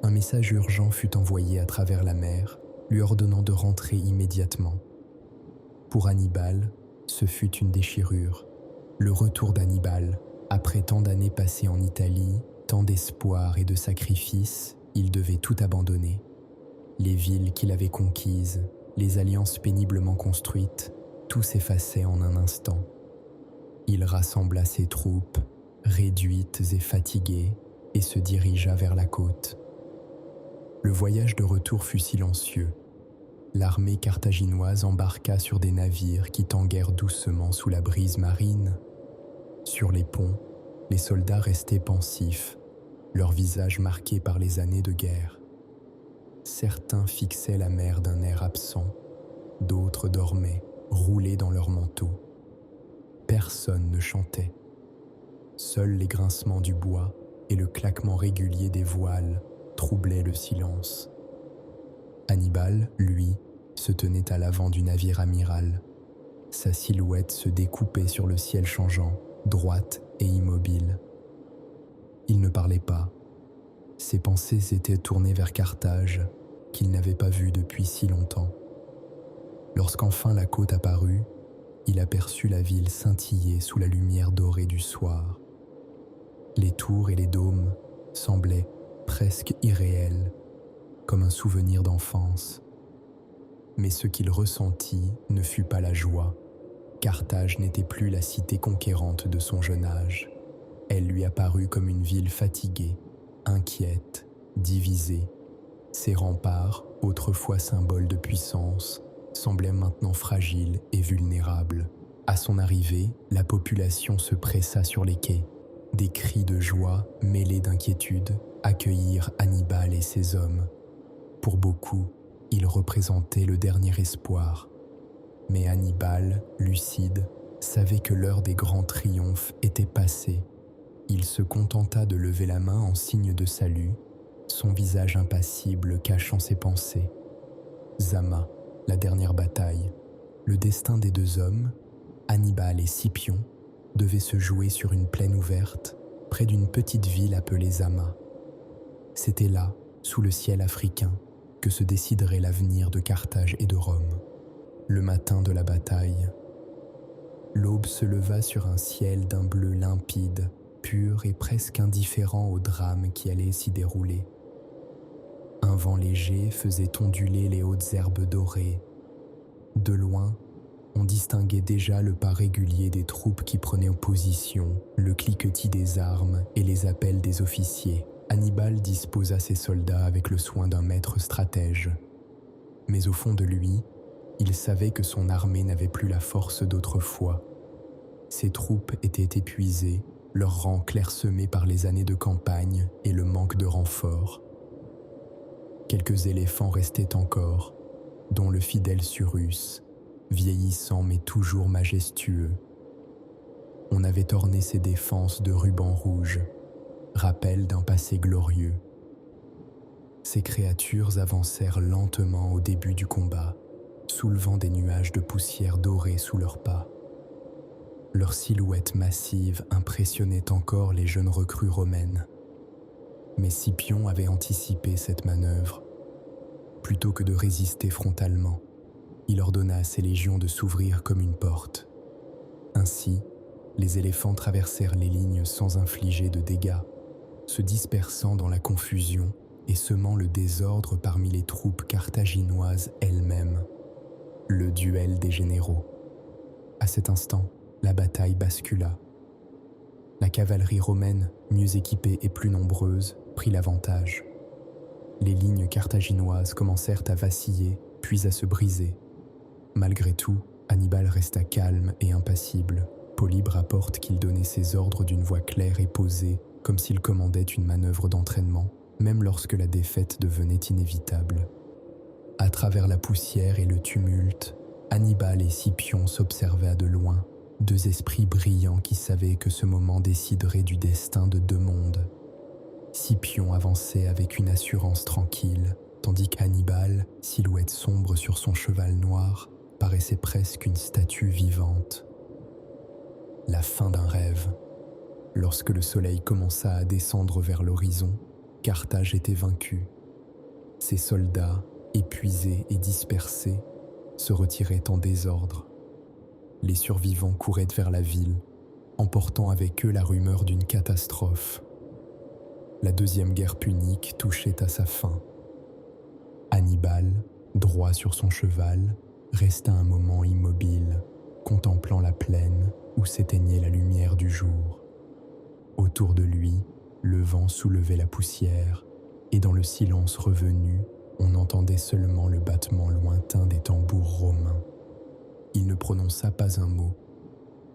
Un message urgent fut envoyé à travers la mer, lui ordonnant de rentrer immédiatement. Pour Hannibal, ce fut une déchirure. Le retour d'Hannibal, après tant d'années passées en Italie, tant d'espoir et de sacrifices, il devait tout abandonner. Les villes qu'il avait conquises, les alliances péniblement construites, tout s'effaçait en un instant. Il rassembla ses troupes, réduites et fatiguées, et se dirigea vers la côte. Le voyage de retour fut silencieux. L'armée carthaginoise embarqua sur des navires qui tanguèrent doucement sous la brise marine. Sur les ponts, les soldats restaient pensifs, leurs visages marqués par les années de guerre. Certains fixaient la mer d'un air absent, d'autres dormaient, roulés dans leurs manteaux. Personne ne chantait. Seuls les grincements du bois et le claquement régulier des voiles troublaient le silence. Hannibal, lui, se tenait à l'avant du navire amiral. Sa silhouette se découpait sur le ciel changeant, droite et immobile. Il ne parlait pas. Ses pensées s'étaient tournées vers Carthage, qu'il n'avait pas vue depuis si longtemps. Lorsqu'enfin la côte apparut, il aperçut la ville scintiller sous la lumière dorée du soir. Les tours et les dômes semblaient presque irréels, comme un souvenir d'enfance. Mais ce qu'il ressentit ne fut pas la joie. Carthage n'était plus la cité conquérante de son jeune âge. Elle lui apparut comme une ville fatiguée, inquiète, divisée. Ses remparts, autrefois symboles de puissance, semblaient maintenant fragiles et vulnérables. À son arrivée, la population se pressa sur les quais. Des cris de joie, mêlés d'inquiétude, accueillirent Hannibal et ses hommes. Pour beaucoup, il représentait le dernier espoir. Mais Hannibal, lucide, savait que l'heure des grands triomphes était passée. Il se contenta de lever la main en signe de salut, son visage impassible cachant ses pensées. Zama, la dernière bataille, le destin des deux hommes, Hannibal et Scipion, devait se jouer sur une plaine ouverte, près d'une petite ville appelée Zama. C'était là, sous le ciel africain, que se déciderait l'avenir de Carthage et de Rome. Le matin de la bataille, l'aube se leva sur un ciel d'un bleu limpide, pur et presque indifférent au drame qui allait s'y dérouler. Un vent léger faisait onduler les hautes herbes dorées. De loin, on distinguait déjà le pas régulier des troupes qui prenaient position, le cliquetis des armes et les appels des officiers. Hannibal disposa ses soldats avec le soin d'un maître stratège. Mais au fond de lui, il savait que son armée n'avait plus la force d'autrefois. Ses troupes étaient épuisées, leurs rangs clairsemés par les années de campagne et le manque de renforts. Quelques éléphants restaient encore, dont le fidèle Surus, vieillissant mais toujours majestueux. On avait orné ses défenses de rubans rouges, rappel d'un passé glorieux. Ces créatures avancèrent lentement au début du combat, soulevant des nuages de poussière dorée sous leurs pas. Leur silhouette massive impressionnait encore les jeunes recrues romaines. Mais Scipion avait anticipé cette manœuvre. Plutôt que de résister frontalement, il ordonna à ses légions de s'ouvrir comme une porte. Ainsi, les éléphants traversèrent les lignes sans infliger de dégâts, se dispersant dans la confusion et semant le désordre parmi les troupes carthaginoises elles-mêmes. Le duel des généraux. À cet instant, la bataille bascula. La cavalerie romaine, mieux équipée et plus nombreuse, prit l'avantage. Les lignes carthaginoises commencèrent à vaciller, puis à se briser. Malgré tout, Hannibal resta calme et impassible. Polybe rapporte qu'il donnait ses ordres d'une voix claire et posée, comme s'il commandait une manœuvre d'entraînement, même lorsque la défaite devenait inévitable. À travers la poussière et le tumulte, Hannibal et Scipion s'observaient de loin, deux esprits brillants qui savaient que ce moment déciderait du destin de deux mondes. Scipion avançait avec une assurance tranquille, tandis qu'Hannibal, silhouette sombre sur son cheval noir, paraissait presque une statue vivante. La fin d'un rêve. Lorsque le soleil commença à descendre vers l'horizon, Carthage était vaincue. Ses soldats, épuisés et dispersés, se retiraient en désordre. Les survivants couraient vers la ville, emportant avec eux la rumeur d'une catastrophe. La deuxième guerre punique touchait à sa fin. Hannibal, droit sur son cheval, resta un moment immobile, contemplant la plaine où s'éteignait la lumière du jour. Autour de lui, le vent soulevait la poussière, et dans le silence revenu, on entendait seulement le battement lointain des tambours romains. Il ne prononça pas un mot.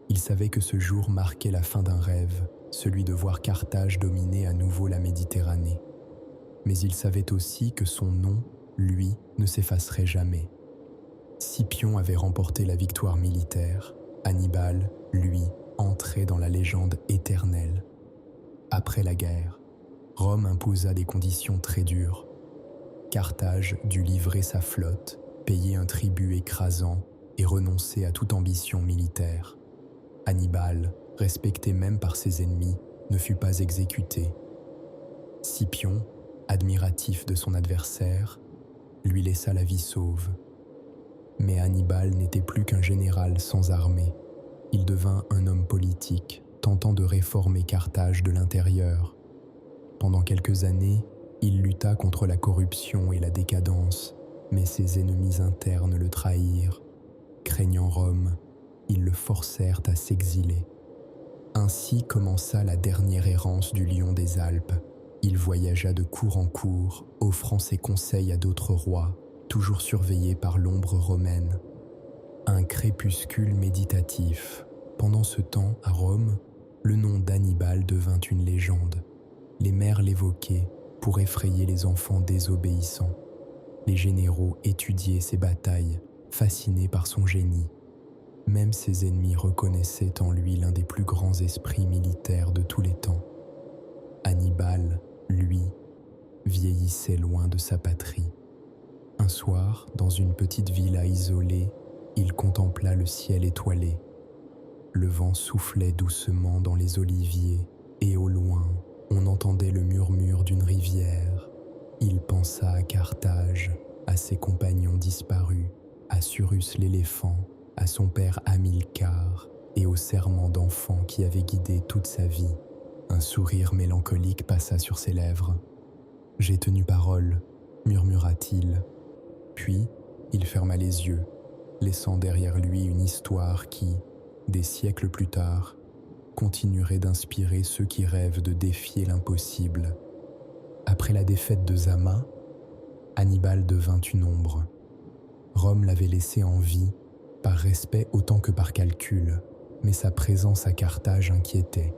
Il savait que ce jour marquait la fin d'un rêve, celui de voir Carthage dominer à nouveau la Méditerranée. Mais il savait aussi que son nom, lui, ne s'effacerait jamais. Scipion avait remporté la victoire militaire. Hannibal, lui, entrait dans la légende éternelle. Après la guerre, Rome imposa des conditions très dures. Carthage dut livrer sa flotte, payer un tribut écrasant et renoncer à toute ambition militaire. Hannibal, respecté même par ses ennemis, ne fut pas exécuté. Scipion, admiratif de son adversaire, lui laissa la vie sauve. Mais Hannibal n'était plus qu'un général sans armée. Il devint un homme politique, tentant de réformer Carthage de l'intérieur. Pendant quelques années, il lutta contre la corruption et la décadence, mais ses ennemis internes le trahirent. Craignant Rome, ils le forcèrent à s'exiler. Ainsi commença la dernière errance du lion des Alpes. Il voyagea de cour en cour, offrant ses conseils à d'autres rois, toujours surveillés par l'ombre romaine. Un crépuscule méditatif. Pendant ce temps, à Rome, le nom d'Hannibal devint une légende. Les mères l'évoquaient pour effrayer les enfants désobéissants. Les généraux étudiaient ses batailles, fascinés par son génie. Même ses ennemis reconnaissaient en lui l'un des plus grands esprits militaires de tous les temps. Hannibal, lui, vieillissait loin de sa patrie. Un soir, dans une petite villa isolée, il contempla le ciel étoilé. Le vent soufflait doucement dans les oliviers et au loin, on entendait le murmure d'une rivière. Il pensa à Carthage, à ses compagnons disparus, à Cyrus l'éléphant, à son père Hamilcar et au serment d'enfant qui avait guidé toute sa vie. Un sourire mélancolique passa sur ses lèvres. « J'ai tenu parole », murmura-t-il. Puis, il ferma les yeux, laissant derrière lui une histoire qui, des siècles plus tard, continuerait d'inspirer ceux qui rêvent de défier l'impossible. Après la défaite de Zama, Hannibal devint une ombre. Rome l'avait laissé en vie, par respect autant que par calcul, mais sa présence à Carthage inquiétait.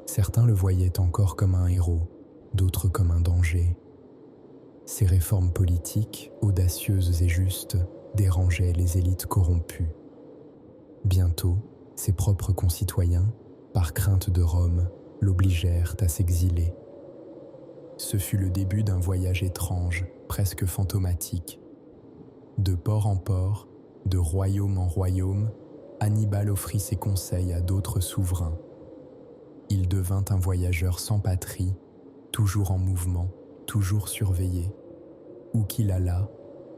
Certains le voyaient encore comme un héros, d'autres comme un danger. Ses réformes politiques, audacieuses et justes, dérangeaient les élites corrompues. Bientôt, Ses propres concitoyens, par crainte de Rome, l'obligèrent à s'exiler. Ce fut le début d'un voyage étrange, presque fantomatique. De port en port, de royaume en royaume, Hannibal offrit ses conseils à d'autres souverains. Il devint un voyageur sans patrie, toujours en mouvement, toujours surveillé. Où qu'il allât,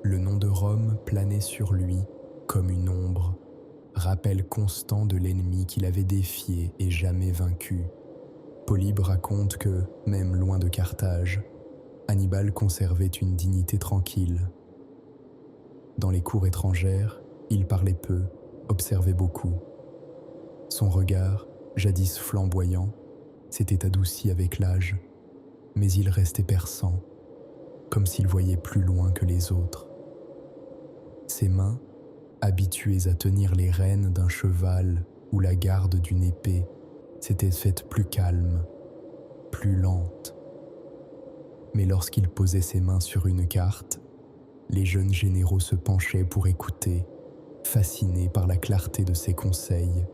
le nom de Rome planait sur lui comme une ombre, rappel constant de l'ennemi qu'il avait défié et jamais vaincu. Polybe raconte que, même loin de Carthage, Hannibal conservait une dignité tranquille. Dans les cours étrangères, il parlait peu, observait beaucoup. Son regard, jadis flamboyant, s'était adouci avec l'âge, mais il restait perçant, comme s'il voyait plus loin que les autres. Ses mains, habituées à tenir les rênes d'un cheval ou la garde d'une épée, s'étaient faites plus calmes, plus lentes. Mais lorsqu'il posait ses mains sur une carte, les jeunes généraux se penchaient pour écouter, fascinés par la clarté de ses conseils.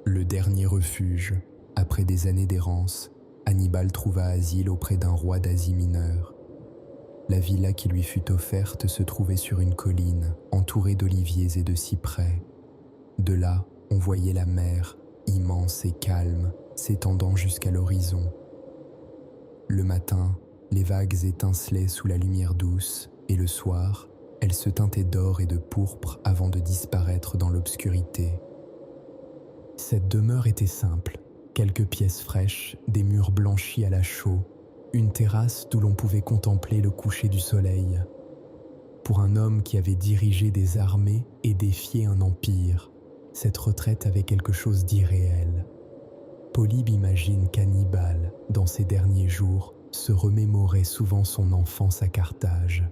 Le dernier refuge, après des années d'errance, Hannibal trouva asile auprès d'un roi d'Asie mineure. La villa qui lui fut offerte se trouvait sur une colline, entourée d'oliviers et de cyprès. De là, on voyait la mer, immense et calme, s'étendant jusqu'à l'horizon. Le matin, les vagues étincelaient sous la lumière douce, et le soir, elles se teintaient d'or et de pourpre avant de disparaître dans l'obscurité. Cette demeure était simple, quelques pièces fraîches, des murs blanchis à la chaux, une terrasse d'où l'on pouvait contempler le coucher du soleil. Pour un homme qui avait dirigé des armées et défié un empire, cette retraite avait quelque chose d'irréel. Polybe imagine qu'Hannibal, dans ses derniers jours, se remémorait souvent son enfance à Carthage.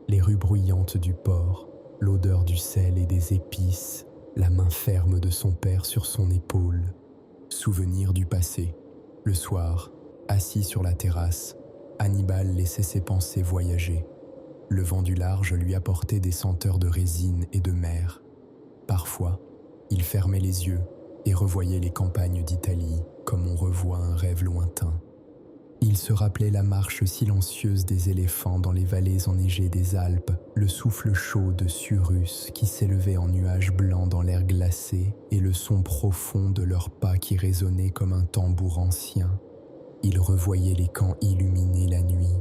Les rues bruyantes du port, l'odeur du sel et des épices, la main ferme de son père sur son épaule. Souvenir du passé. Le soir, assis sur la terrasse, Hannibal laissait ses pensées voyager. Le vent du large lui apportait des senteurs de résine et de mer. Parfois, il fermait les yeux et revoyait les campagnes d'Italie comme on revoit un rêve lointain. Il se rappelait la marche silencieuse des éléphants dans les vallées enneigées des Alpes, le souffle chaud de Surus qui s'élevait en nuages blancs dans l'air glacé et le son profond de leurs pas qui résonnait comme un tambour ancien. Il revoyait les camps illuminés la nuit,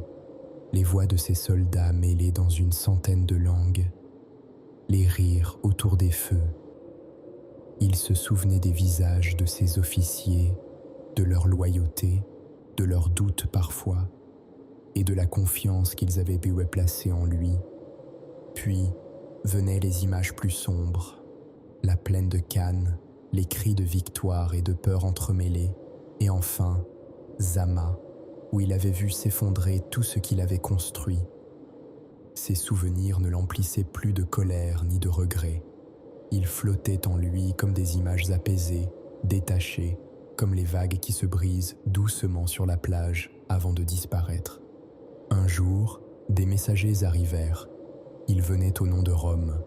les voix de ses soldats mêlées dans une centaine de langues, les rires autour des feux. Il se souvenait des visages de ses officiers, de leur loyauté, de leurs doutes parfois, et de la confiance qu'ils avaient pu placer en lui. Puis venaient les images plus sombres, la plaine de Cannes, les cris de victoire et de peur entremêlés, et enfin Zama, où il avait vu s'effondrer tout ce qu'il avait construit. Ses souvenirs ne l'emplissaient plus de colère ni de regret. Ils flottaient en lui comme des images apaisées, détachées, comme les vagues qui se brisent doucement sur la plage avant de disparaître. Un jour, des messagers arrivèrent. Ils venaient au nom de Rome.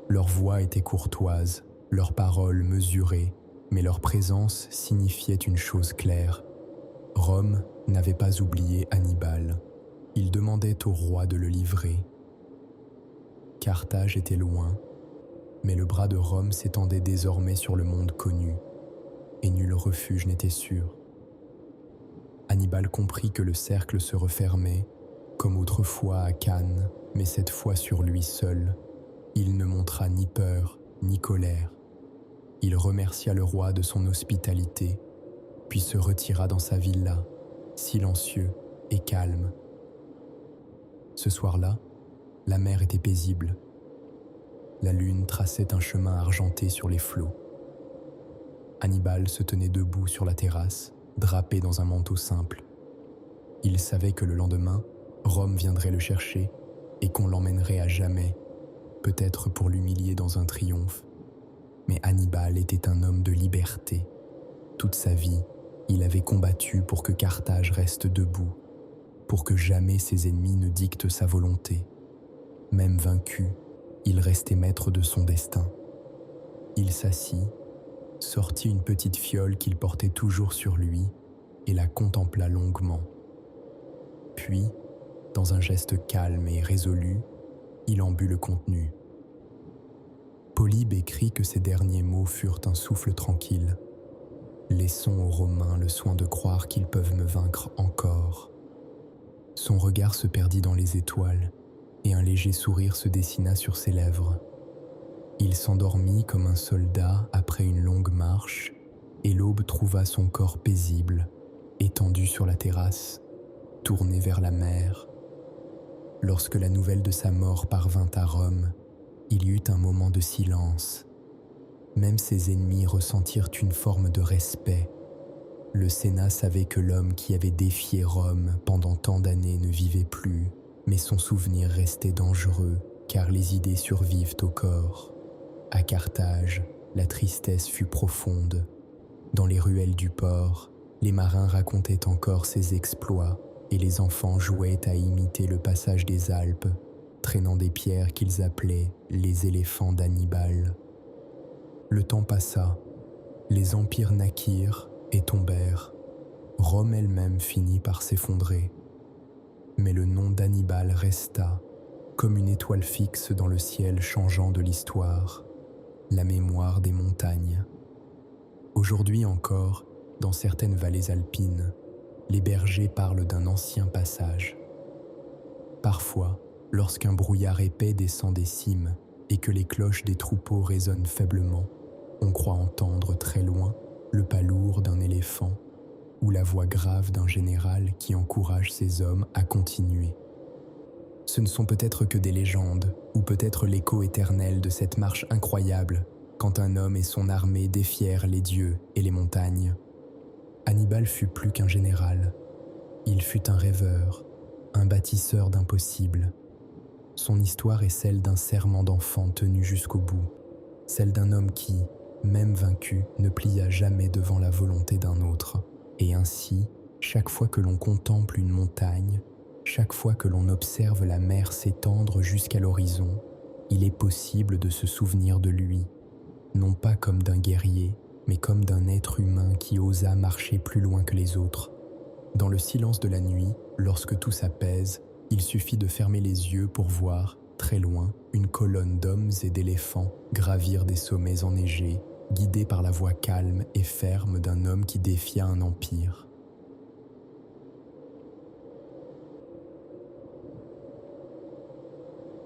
Leur voix était courtoise, leurs paroles mesurées, mais leur présence signifiait une chose claire. Rome n'avait pas oublié Hannibal. Il demandait au roi de le livrer. Carthage était loin, mais le bras de Rome s'étendait désormais sur le monde connu, et nul refuge n'était sûr. Hannibal comprit que le cercle se refermait, comme autrefois à Cannes, mais cette fois sur lui seul. Il ne montra ni peur, ni colère. Il remercia le roi de son hospitalité, puis se retira dans sa villa, silencieux et calme. Ce soir-là, la mer était paisible. La lune traçait un chemin argenté sur les flots. Hannibal se tenait debout sur la terrasse, drapé dans un manteau simple. Il savait que le lendemain, Rome viendrait le chercher et qu'on l'emmènerait à jamais, peut-être pour l'humilier dans un triomphe. Mais Hannibal était un homme de liberté. Toute sa vie, il avait combattu pour que Carthage reste debout, pour que jamais ses ennemis ne dictent sa volonté. Même vaincu, il restait maître de son destin. Il s'assit sortit une petite fiole qu'il portait toujours sur lui et la contempla longuement. Puis, dans un geste calme et résolu, il en but le contenu. Polybe écrit que ces derniers mots furent un souffle tranquille. Laissons aux Romains le soin de croire qu'ils peuvent me vaincre encore. Son regard se perdit dans les étoiles et un léger sourire se dessina sur ses lèvres. Il s'endormit comme un soldat après une longue marche et l'aube trouva son corps paisible, étendu sur la terrasse, tourné vers la mer. Lorsque la nouvelle de sa mort parvint à Rome, il y eut un moment de silence. Même ses ennemis ressentirent une forme de respect. Le Sénat savait que l'homme qui avait défié Rome pendant tant d'années ne vivait plus, mais son souvenir restait dangereux, car les idées survivent au corps. À Carthage, la tristesse fut profonde. Dans les ruelles du port, les marins racontaient encore ses exploits et les enfants jouaient à imiter le passage des Alpes, traînant des pierres qu'ils appelaient les éléphants d'Hannibal. Le temps passa, les empires naquirent et tombèrent. Rome elle-même finit par s'effondrer. Mais le nom d'Hannibal resta, comme une étoile fixe dans le ciel changeant de l'histoire, la mémoire des montagnes. Aujourd'hui encore, dans certaines vallées alpines, les bergers parlent d'un ancien passage. Parfois, lorsqu'un brouillard épais descend des cimes et que les cloches des troupeaux résonnent faiblement, on croit entendre très loin le pas lourd d'un éléphant ou la voix grave d'un général qui encourage ses hommes à continuer. Ce ne sont peut-être que des légendes, ou peut-être l'écho éternel de cette marche incroyable quand un homme et son armée défièrent les dieux et les montagnes. Hannibal fut plus qu'un général. Il fut un rêveur, un bâtisseur d'impossibles. Son histoire est celle d'un serment d'enfant tenu jusqu'au bout, celle d'un homme qui, même vaincu, ne plia jamais devant la volonté d'un autre. Et ainsi, chaque fois que l'on contemple une montagne, chaque fois que l'on observe la mer s'étendre jusqu'à l'horizon, il est possible de se souvenir de lui, non pas comme d'un guerrier, mais comme d'un être humain qui osa marcher plus loin que les autres. Dans le silence de la nuit, lorsque tout s'apaise, il suffit de fermer les yeux pour voir, très loin, une colonne d'hommes et d'éléphants gravir des sommets enneigés, guidés par la voix calme et ferme d'un homme qui défia un empire.